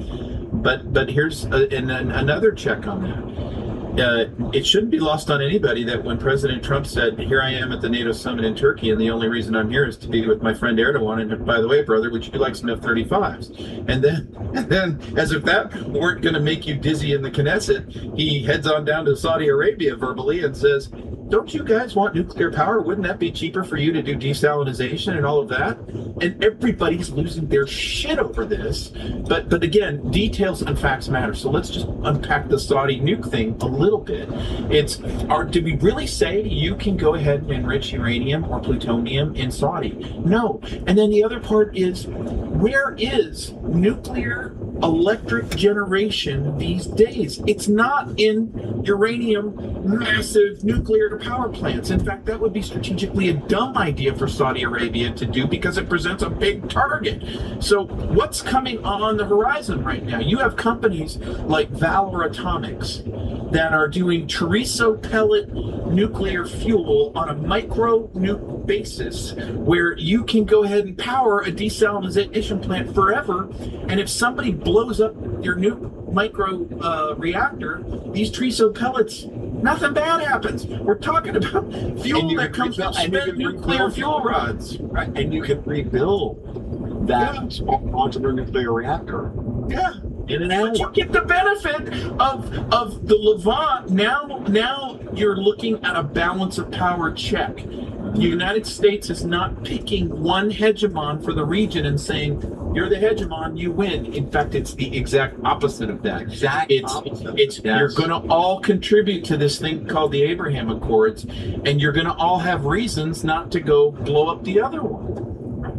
But here's another check on that. It shouldn't be lost on anybody that when President Trump said, "Here I am at the NATO summit in Turkey, and the only reason I'm here is to be with my friend Erdogan. And by the way, brother, would you like some F-35s?" And then, as if that weren't going to make you dizzy in the Knesset, he heads on down to Saudi Arabia verbally and says, "Don't you guys want nuclear power? Wouldn't that be cheaper for you to do desalinization and all of that?" And everybody's losing their shit over this. But again, details and facts matter. So let's just unpack the Saudi nuke thing a little bit. Did we really say you can go ahead and enrich uranium or plutonium in Saudi? No. And then the other part is, where is nuclear electric generation these days? It's not in uranium massive nuclear power plants. In fact, that would be strategically a dumb idea for Saudi Arabia to do because it presents a big target. So what's coming on the horizon right now? You have companies like Valor Atomics that are doing Chorizo pellet nuclear fuel on a micro nuke basis, where you can go ahead and power a desalination plant forever. And if somebody blows up your nuke micro reactor, these Chorizo pellets, nothing bad happens. We're talking about fuel that comes from spent nuclear fuel rods. Right, and you can rebuild that onto the nuclear reactor. Yeah. In an But you hour. get the benefit of the Levant. Now you're looking at a balance of power check. The United States is not picking one hegemon for the region and saying, "You're the hegemon, you win." In fact, it's the exact opposite of that. It's you're going to all contribute to this thing called the Abraham Accords, and you're going to all have reasons not to go blow up the other one.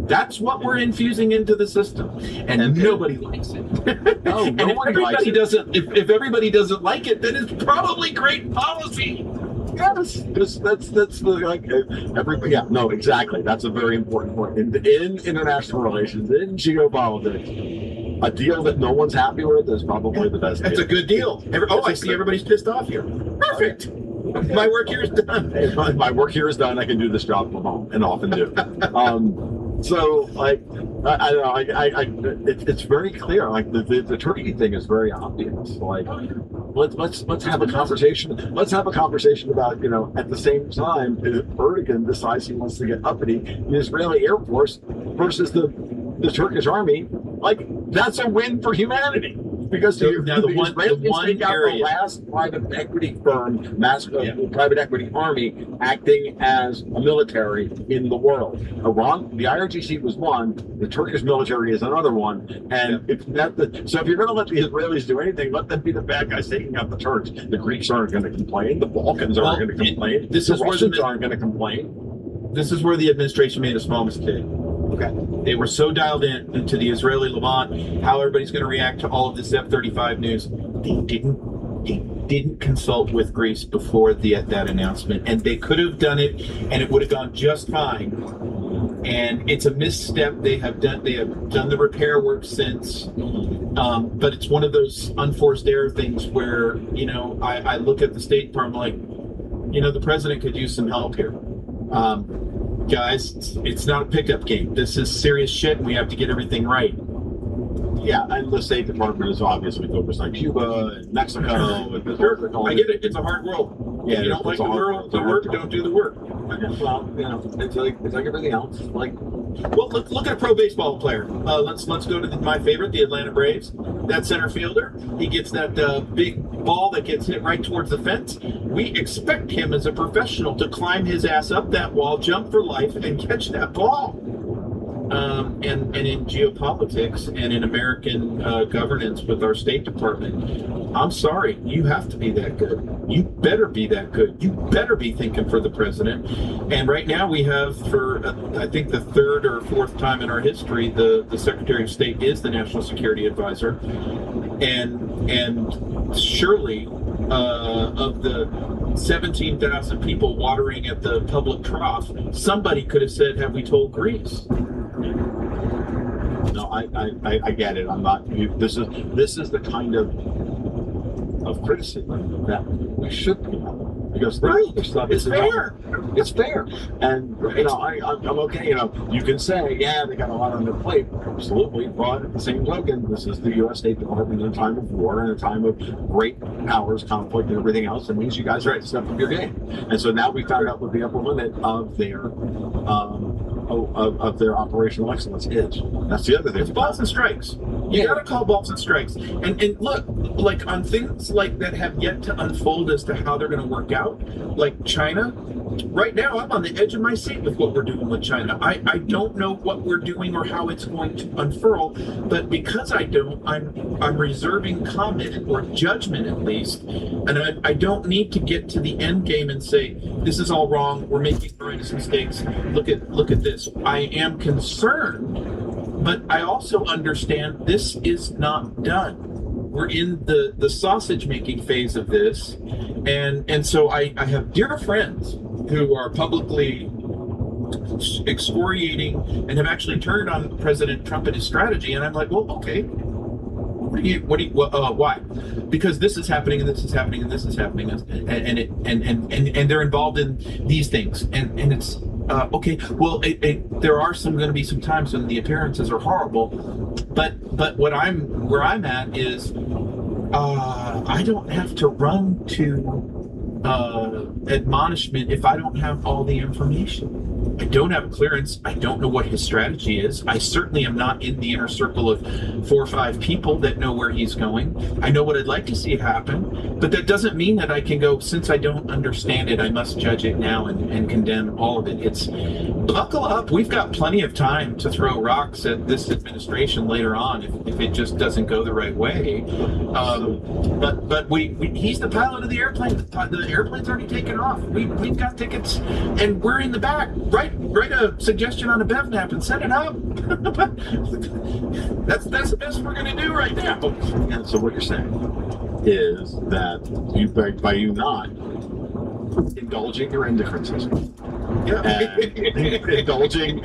That's what we're infusing into the system, and nobody likes it. No, And if nobody likes everybody it. doesn't, if everybody doesn't like it, then it's probably great policy. Yes, that's the everybody. Yeah, no, exactly. That's a very important point in international relations, in geopolitics. A deal that no one's happy with is probably the best. That's deal. a good deal. I see everybody's pissed off here. Perfect. My work here is done. My work here is done. I can do this job from home, and often do. So, like, I don't know. It's very clear. Like the Turkey thing is very obvious. Like, let's have a conversation. Let's have a conversation about, at the same time, if Erdogan decides he wants to get uppity, the Israeli Air Force versus the Turkish army. Like, that's a win for humanity. Because So the now the one Israelis take out area- the last private equity firm, private equity army, acting as a military in the world. Iran, the IRGC was one, the Turkish military is another one, and so if you're going to let the Israelis do anything, let them be the bad guys taking out the Turks. The Greeks aren't going to complain. The Balkans aren't going to complain. This the is where Russians aren't going to complain. This is where the administration made a small mistake. Okay. They were so dialed into the Israeli Levant, how everybody's going to react to all of this F-35 news. They didn't consult with Greece before that announcement, and they could have done it, and it would have gone just fine. And it's a misstep. They have done the repair work since, but it's one of those unforced error things where I look at the State Department like, the president could use some help here. Guys, it's not a pickup game. This is serious shit, and we have to get everything right. Yeah, and the State Department is obviously focused on Cuba and Mexico. And I get it. It's a hard world. Yeah, If you don't like the work, don't do the work. Well, it's like everything else. Well, look at a pro baseball player. Let's go to my favorite, the Atlanta Braves. That center fielder, he gets that big ball that gets hit right towards the fence. We expect him as a professional to climb his ass up that wall, jump for life, and catch that ball. And in geopolitics and in American governance with our State Department, I'm sorry, you have to be that good. You better be that good. You better be thinking for the president. And right now we have, for I think the third or fourth time in our history, the Secretary of State is the National Security Advisor. And surely of the 17,000 people watering at the public trough, somebody could have said, "Have we told Greece?" No, I get it. I'm not. This is the kind of criticism that we should be having. because Right. there's stuff It's fair. It's fair, and I'm okay. You can say, yeah, they got a lot on their plate, absolutely, but at the same token, this is the U.S. State Department in a time of war and a time of great powers conflict and everything else. It means you guys have to step up your game, and so now we found out what the upper limit of their operational excellence is. That's the other thing. It's balls and strikes. You gotta call balls and strikes. And look, like on things like that have yet to unfold as to how they're gonna work out, like China, right now I'm on the edge of my seat with what we're doing with China. I don't know what we're doing or how it's going to unfurl, but because I don't, I'm reserving comment or judgment at least, and I don't need to get to the end game and say, this is all wrong, we're making horrendous mistakes, look at this. I am concerned, but I also understand this is not done. We're in the sausage making phase of this, and so I have dear friends who are publicly excoriating and have actually turned on President Trump and his strategy, and I'm like, well, okay, why? Because this is happening and this is happening and this is happening, and they're involved in these things, and it's okay. Well, there are going to be some times when the appearances are horrible, but where I'm at is I don't have to run to admonishment if I don't have all the information. I don't have a clearance. I don't know what his strategy is. I certainly am not in the inner circle of 4 or 5 people that know where he's going. I know what I'd like to see happen, but that doesn't mean that I can go, since I don't understand it, I must judge it now and condemn all of it. It's buckle up. We've got plenty of time to throw rocks at this administration later on if it just doesn't go the right way. But he's the pilot of the airplane. The airplane's already taken off. We've got tickets, and we're in the back. Write a suggestion on a BevNap and send it up. That's the best we're going to do right now. And so what you're saying is that by you not indulging your indifferences and indulging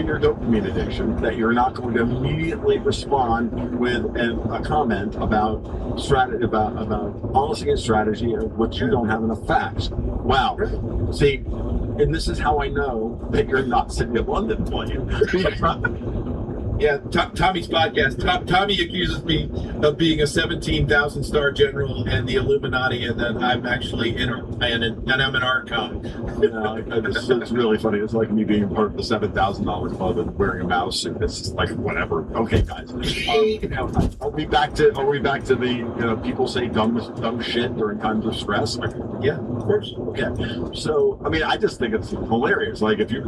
your dopamine addiction, that you're not going to immediately respond with a comment about policy and strategy of which you don't have enough facts. Wow. See, and this is how I know that you're not sitting in London playing. Yeah, Tommy's podcast. Tommy accuses me of being a 17,000 star general and the Illuminati, and then I'm actually and I'm an Archon. It's really funny. It's like me being part of the $7,000 club and wearing a mouse suit. It's just like whatever. Okay, guys. Are we back to the people say dumb shit during times of stress? Yeah, of course. Okay. So I mean, I just think it's hilarious. Like if you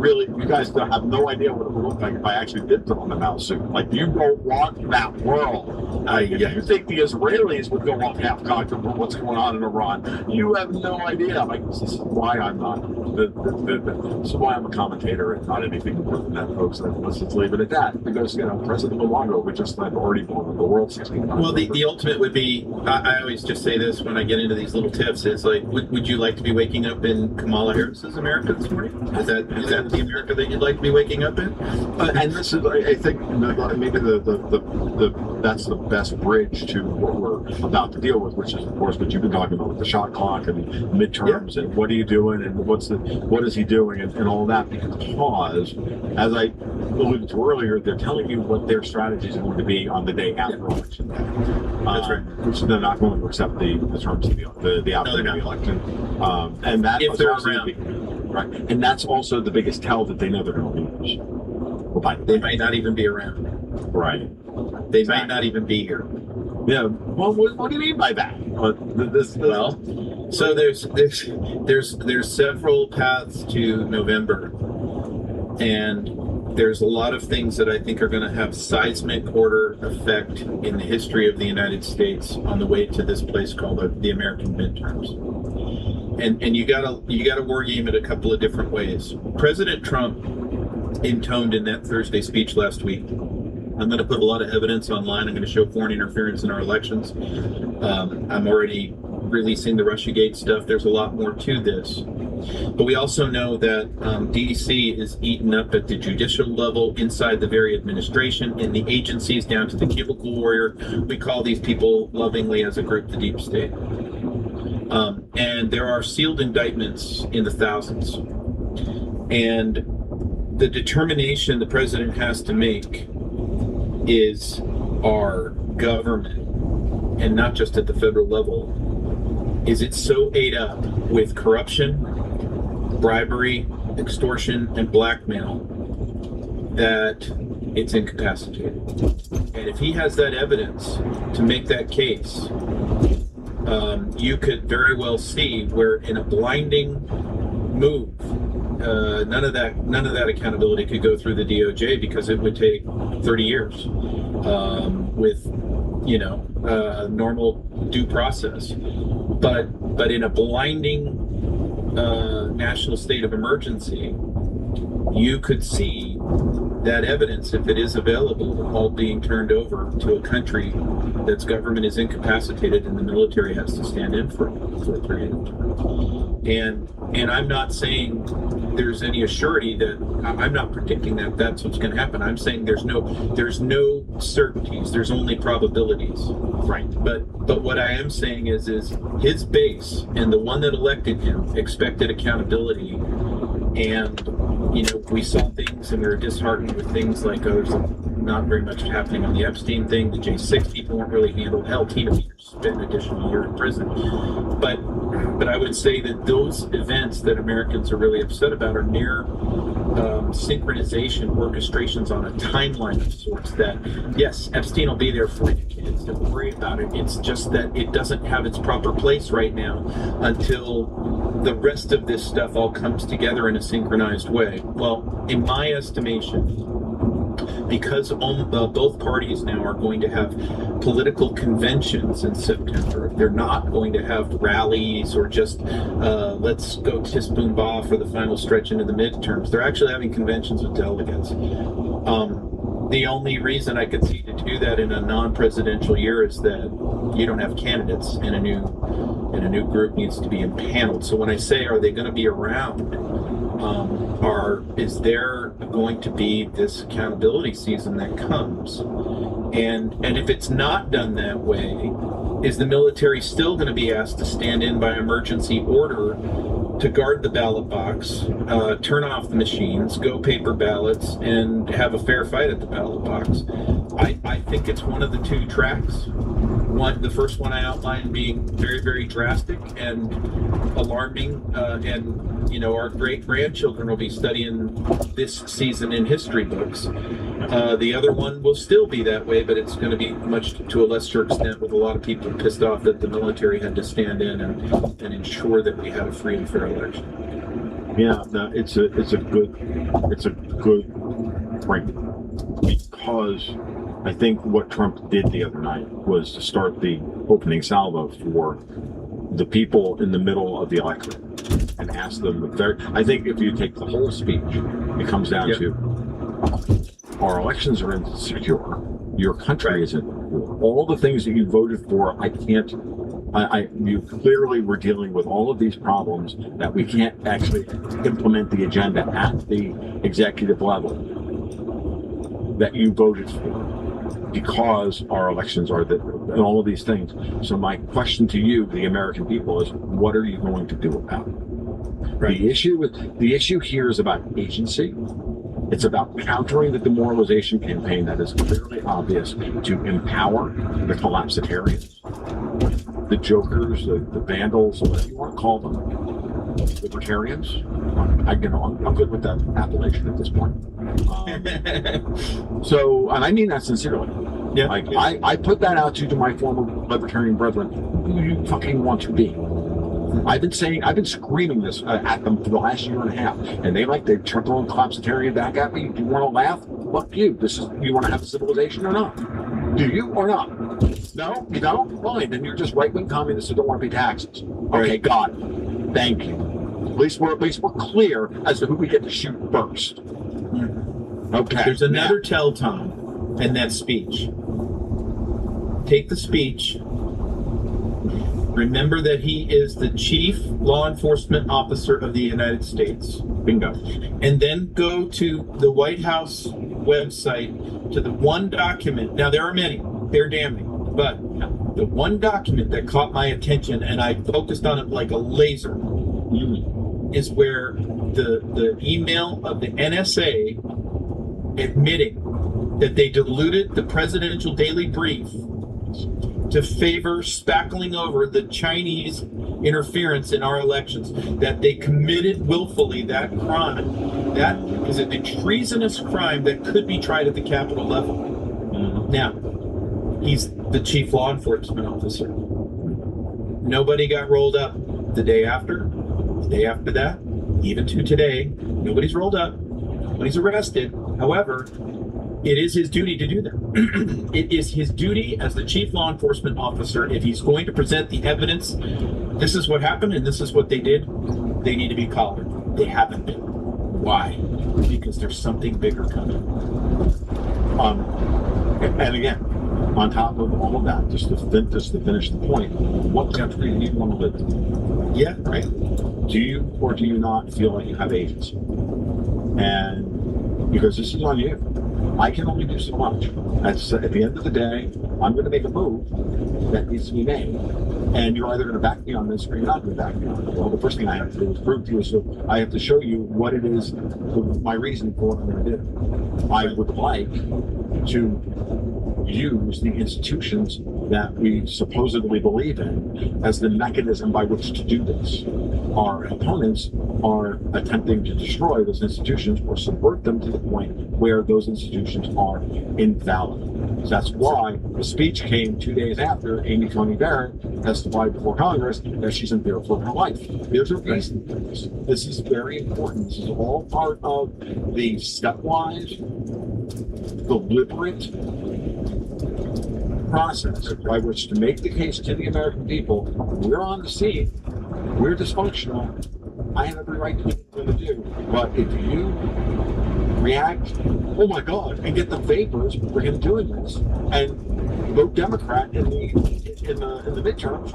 guys have no idea what it would look like if I actually did put on the mouse suit. Like you don't want that world. If you think the Israelis would go off half-cocked over what's going on in Iran, you have no idea. Like this is why I'm not. This is why I'm a commentator and not anything more than that, folks. And let's just leave it at that, because President Luongo would just have already blown the world 16 times. Well, the ultimate would be. I always just say this when I get into these little tips. It's like, would you like to be waking up in Kamala Harris's America this morning? Is that the America that you'd like to be waking up in? And this is, I think, maybe that's the best bridge to what we're about to deal with, which is, of course, what you've been talking about with the shot clock and midterms, and what are you doing and what is he doing and all that. Because, as I alluded to earlier, they're telling you what their strategies are going to be on the day after election day. That's right. Which they're not going to accept the terms of the outcome of the election. And that if they're also around. Right. And that's also the biggest tell that they know they're going to lose. They might not even be around. Right. They might not even be here. Yeah. Well, what do you mean by that? Well, so there's several paths to November, and there's a lot of things that I think are going to have seismic order effect in the history of the United States on the way to this place called the American midterms. And you gotta war game it a couple of different ways. President Trump intoned in that Thursday speech last week, I'm going to put a lot of evidence online. I'm going to show foreign interference in our elections. I'm already releasing the Russiagate stuff. There's a lot more to this. But we also know that D.C. is eaten up at the judicial level, inside the very administration, in the agencies, down to the cubicle warrior. We call these people lovingly as a group the deep state. And there are sealed indictments in the thousands. And the determination the president has to make is, our government, and not just at the federal level, is it so ate up with corruption, bribery, extortion, and blackmail that it's incapacitated. And if he has that evidence to make that case, you could very well see where, in a blinding move, none of that accountability could go through the DOJ, because it would take 30 years with normal due process. But in a blinding national state of emergency, you could see that evidence, if it is available, all being turned over to a country that's government is incapacitated and the military has to stand in for a period of time. And I'm not saying there's any assurity that, I'm not predicting that that's what's going to happen. I'm saying there's no certainties. There's only probabilities. Right. But what I am saying is his base and the one that elected him expected accountability. And we saw things and we were disheartened with things like, there's not very much happening on the Epstein thing. The J6 people weren't really handled. Hell, Tina Peters spent an additional year in prison. But I would say that those events that Americans are really upset about are near synchronization, orchestrations on a timeline of sorts that, yes, Epstein will be there for you kids. Don't worry about it. It's just that it doesn't have its proper place right now until the rest of this stuff all comes together in a synchronized way. Well, in my estimation, because both parties now are going to have political conventions in September, they're not going to have rallies or just let's go tiss boom bah for the final stretch into the midterms. They're actually having conventions with delegates. The only reason I could see to do that in a non-presidential year is that you don't have candidates, and a new group needs to be impaneled. So when I say, are they going to be around, is there going to be this accountability season that comes? And if it's not done that way, is the military still going to be asked to stand in by emergency order to guard the ballot box, turn off the machines, go paper ballots, and have a fair fight at the ballot box? I think it's one of the two tracks. The first one I outlined being very, very drastic and alarming, and our great grandchildren will be studying this season in history books. The other one will still be that way, but it's going to be much to a lesser extent, with a lot of people pissed off that the military had to stand in and ensure that we had a free and fair election. Yeah, no, it's a good point, because I think what Trump did the other night was to start the opening salvo for the people in the middle of the electorate and ask them. I think if you take the whole speech, it comes down to, our elections are insecure. Your country isn't. All the things that you voted for, you clearly were dealing with all of these problems that we can't actually implement the agenda at the executive level that you voted for, because our elections are and all of these things. So my question to you, the American people, is what are you going to do about it? Right. The issue here is about agency. It's about countering the demoralization campaign that is clearly obvious to empower the collapsitarians, the jokers, the vandals, whatever you want to call them, libertarians. I'm good with that appellation at this point. And I mean that sincerely. Yeah. I put that out to my former libertarian brethren. Who do you fucking want to be? I've been screaming this at them for the last year and a half, and they're throwing collapsitarian back at me. Do you want to laugh? Fuck you. You want to have a civilization or not? Do you or not? No? You don't? Fine. Then you're just right-wing communists who don't want to pay taxes. Okay, got it. Thank you. At least we're clear as to who we get to shoot first. Okay. There's another tell, Tom, in that speech. Take the speech. Remember that he is the chief law enforcement officer of the United States. Bingo. And then go to the White House website, to the one document. Now, there are many. They're damning. But The one document that caught my attention and I focused on it like a laser is where the email of the NSA admitting that they diluted the presidential daily brief to favor spackling over the Chinese interference in our elections, that they committed willfully that crime. That is a treasonous crime that could be tried at the Capitol level. Now, he's the chief law enforcement officer. Nobody got rolled up the day after that, even to today. Nobody's rolled up. Nobody's arrested. However, it is his duty to do that. It is his duty as the chief law enforcement officer. If he's going to present the evidence, this is what happened and this is what they did, they need to be collared. They haven't been. Why? Because there's something bigger coming. And again, on top of all of that, just to finish the point, what country do you want to live in? Yeah, right. Do you or do you not feel like you have agency? And because this is on you. I can only do so much. At the end of the day, I'm going to make a move that needs to be made. And you're either going to back me on this or you're not going to back me on it. Well, the first thing I have to do is prove to you, so I have to show you what it is, my reason for what I'm going to do. I would like to use the institutions that we supposedly believe in as the mechanism by which to do this. Our opponents are attempting to destroy those institutions or subvert them to the point where those institutions are invalid. So that's why the speech came 2 days after Amy Coney Barrett testified before Congress that she's in fear for her life. There's a reason for this. This is very important. This is all part of the stepwise, deliberate process by which to make the case to the American people: we're on the scene, we're dysfunctional, I have every right to do what I'm going to do. But if you react, oh my God, and get the vapors for him doing this, and vote Democrat in the midterms,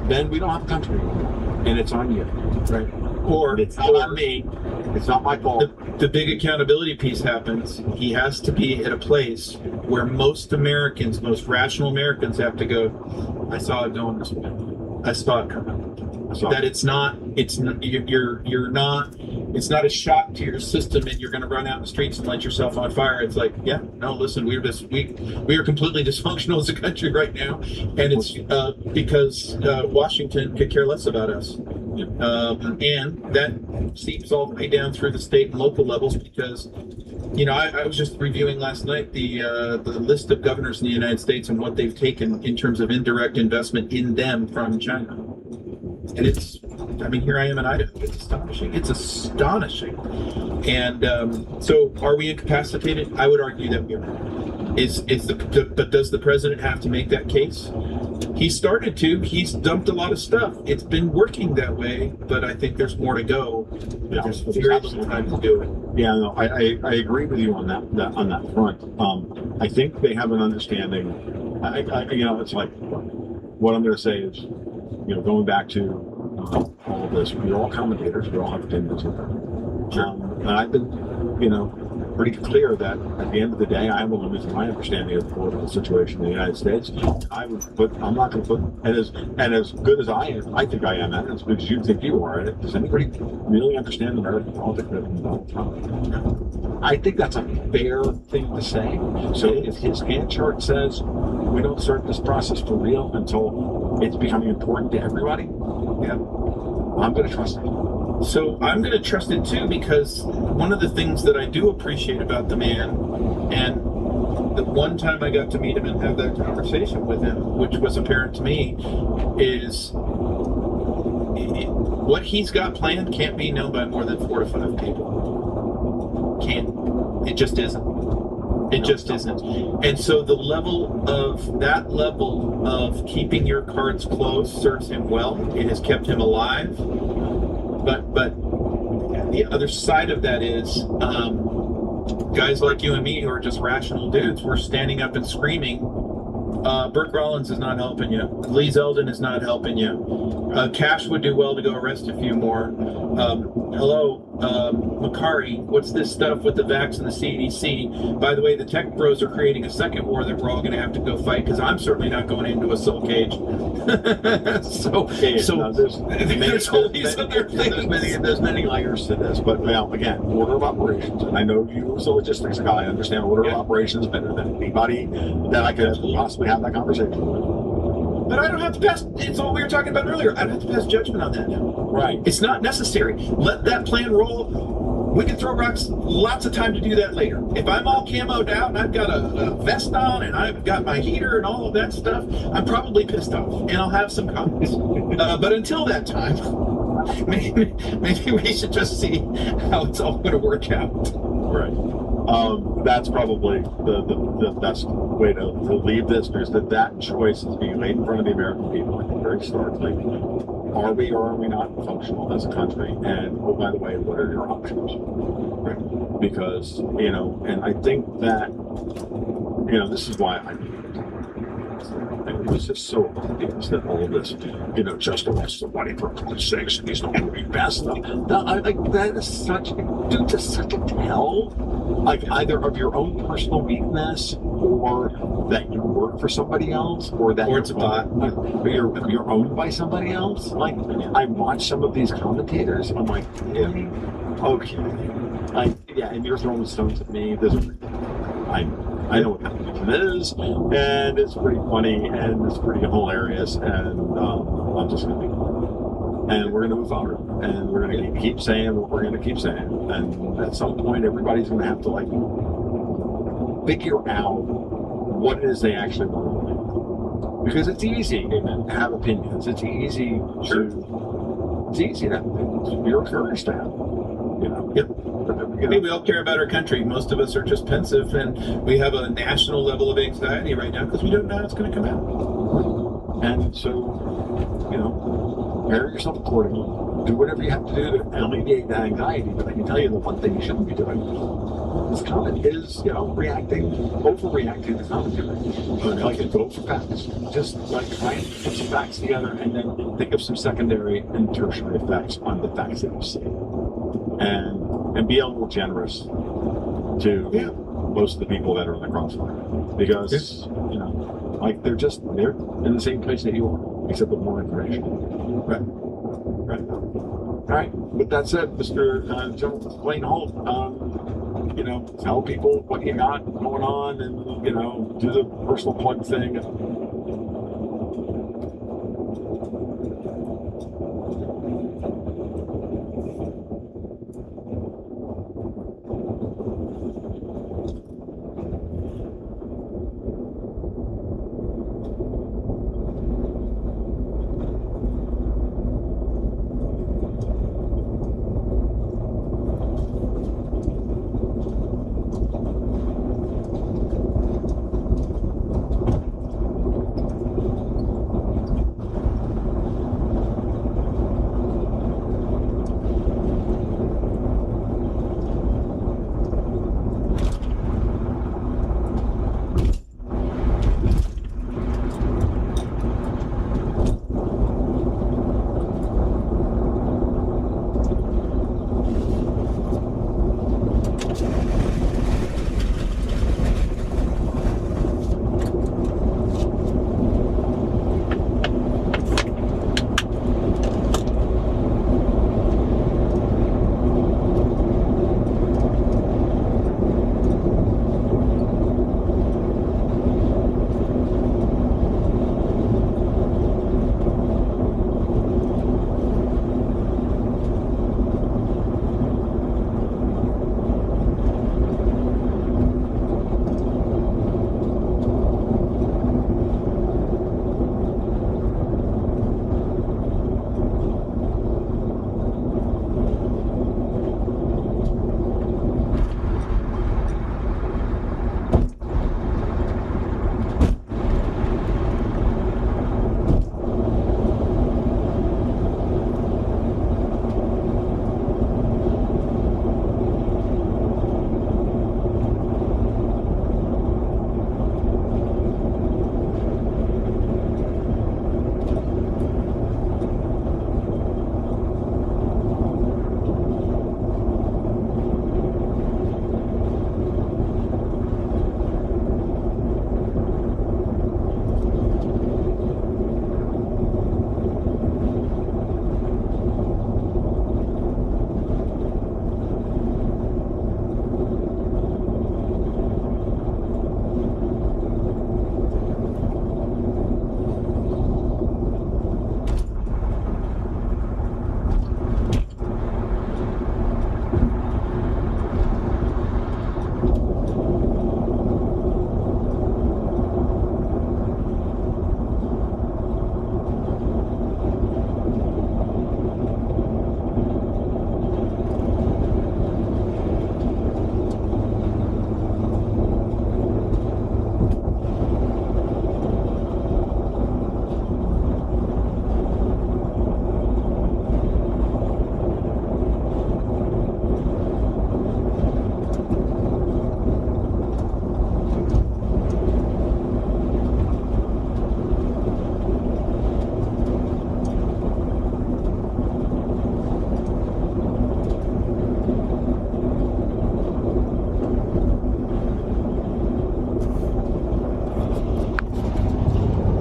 then we don't have a country anymore, and it's on you, right? Or it's not on me. It's not my fault. The big accountability piece happens. He has to be at a place where most Americans, most rational Americans, have to go, I saw it going this way. I saw it coming. That it's not a shock to your system and you're going to run out in the streets and light yourself on fire. It's like, yeah, no, listen, we are completely dysfunctional as a country right now, and it's because Washington could care less about us. And that seeps all the way down through the state and local levels because, I was just reviewing last night the list of governors in the United States and what they've taken in terms of indirect investment in them from China. And here I am in Idaho. It's astonishing. It's astonishing. And so are we incapacitated? I would argue that we are. But does the president have to make that case? He started to. He's dumped a lot of stuff. It's been working that way, but I think there's more to go. Yeah, there's very little time to do it. Yeah, no, I agree with you on that front. I think they have an understanding. It's like what I'm going to say is, going back to all of this, we're all commentators. We all have opinions of them. And I've been, pretty clear that at the end of the day, I have a limit to my understanding of the political situation in the United States. I'm not going to put, and as good as I am, I think I am at it, as good as you think you are at it, does anybody really understand American politics better than Donald Trump? I think that's a fair thing to say. So if his Gantt chart says we don't start this process for real until it's becoming important to everybody, yeah, I'm going to trust him. So I'm going to trust it too, because one of the things that I do appreciate about the man, and the one time I got to meet him and have that conversation with him, which was apparent to me, is what he's got planned can't be known by more than 4 to 5 people. Can't. It just isn't. It just isn't. And so that level of keeping your cards close serves him well. It has kept him alive. But the other side of that is guys like you and me who are just rational dudes, we're standing up and screaming, Burke Rollins is not helping you. Lee Zeldin is not helping you. Cash would do well to go arrest a few more. hello, Makari, what's this stuff with the Vax and the CDC? By the way, the tech bros are creating a second war that we're all going to have to go fight because I'm certainly not going into a cell cage. No, there's all these other things. There's many layers to this, but now again, order of operations, and I know you as a logistics guy understand order of operations better than anybody that I could possibly have that conversation with. But I don't have to pass. It's all we were talking about earlier. I don't have to pass judgment on that now. Right. It's not necessary. Let that plan roll. We can throw rocks lots of time to do that later. If I'm all camoed out and I've got a vest on and I've got my heater and all of that stuff, I'm probably pissed off and I'll have some comments. But until that time, maybe we should just see how it's all going to work out. Right. That's probably the best way to leave this, because that choice is being laid in front of the American people, I think, very starkly. Are we or are we not functional as a country? And oh, by the way, what are your options? Right. Because, and I think that, this is why it was just so obvious that all of this, just arrest somebody for God's sakes, and he's not going to be fast enough. That is such a tell, like either of your own personal weakness, or that you work for somebody else, or that it's a bot. You're owned by somebody else. Like, I watch some of these commentators, and I'm like, really? Okay. And you're throwing stones at me. I know what that is, and it's pretty funny, and it's pretty hilarious, and I'm just going to be, and we're going to move forward, and we're going to keep saying what we're going to keep saying, and at some point, everybody's going to have to figure out what it is they actually want to believe, because it's easy to have opinions. It's easy to have opinions. You're encouraged to have them, Yep. Hey, we all care about our country. Most of us are just pensive, and we have a national level of anxiety right now because we don't know how it's going to come out. And so, prepare yourself accordingly. Do whatever you have to do to alleviate that anxiety. But I can tell you the one thing you shouldn't be doing is overreacting to commentary. Like, go for facts. Just try and put some facts together, and then think of some secondary and tertiary effects on the facts that you see. And be a little generous to most of the people that are in the crossfire, because they're in the same place that you are, except with more information. Right. All right. With that said, Mr. General Blaine Holt, tell people what you got going on, and do the personal plug thing.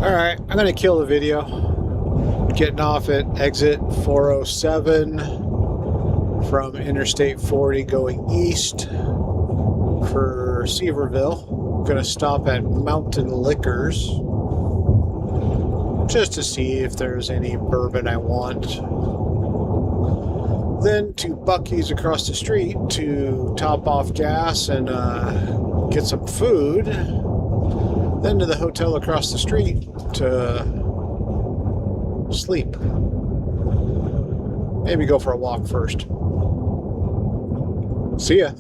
Alright, I'm going to kill the video. Getting off at exit 407 from Interstate 40 going east for Seaverville. Going to stop at Mountain Liquors just to see if there's any bourbon I want. Then to Buc-ee's across the street to top off gas and get some food. Then to the hotel across the street to sleep. Maybe go for a walk first. See ya.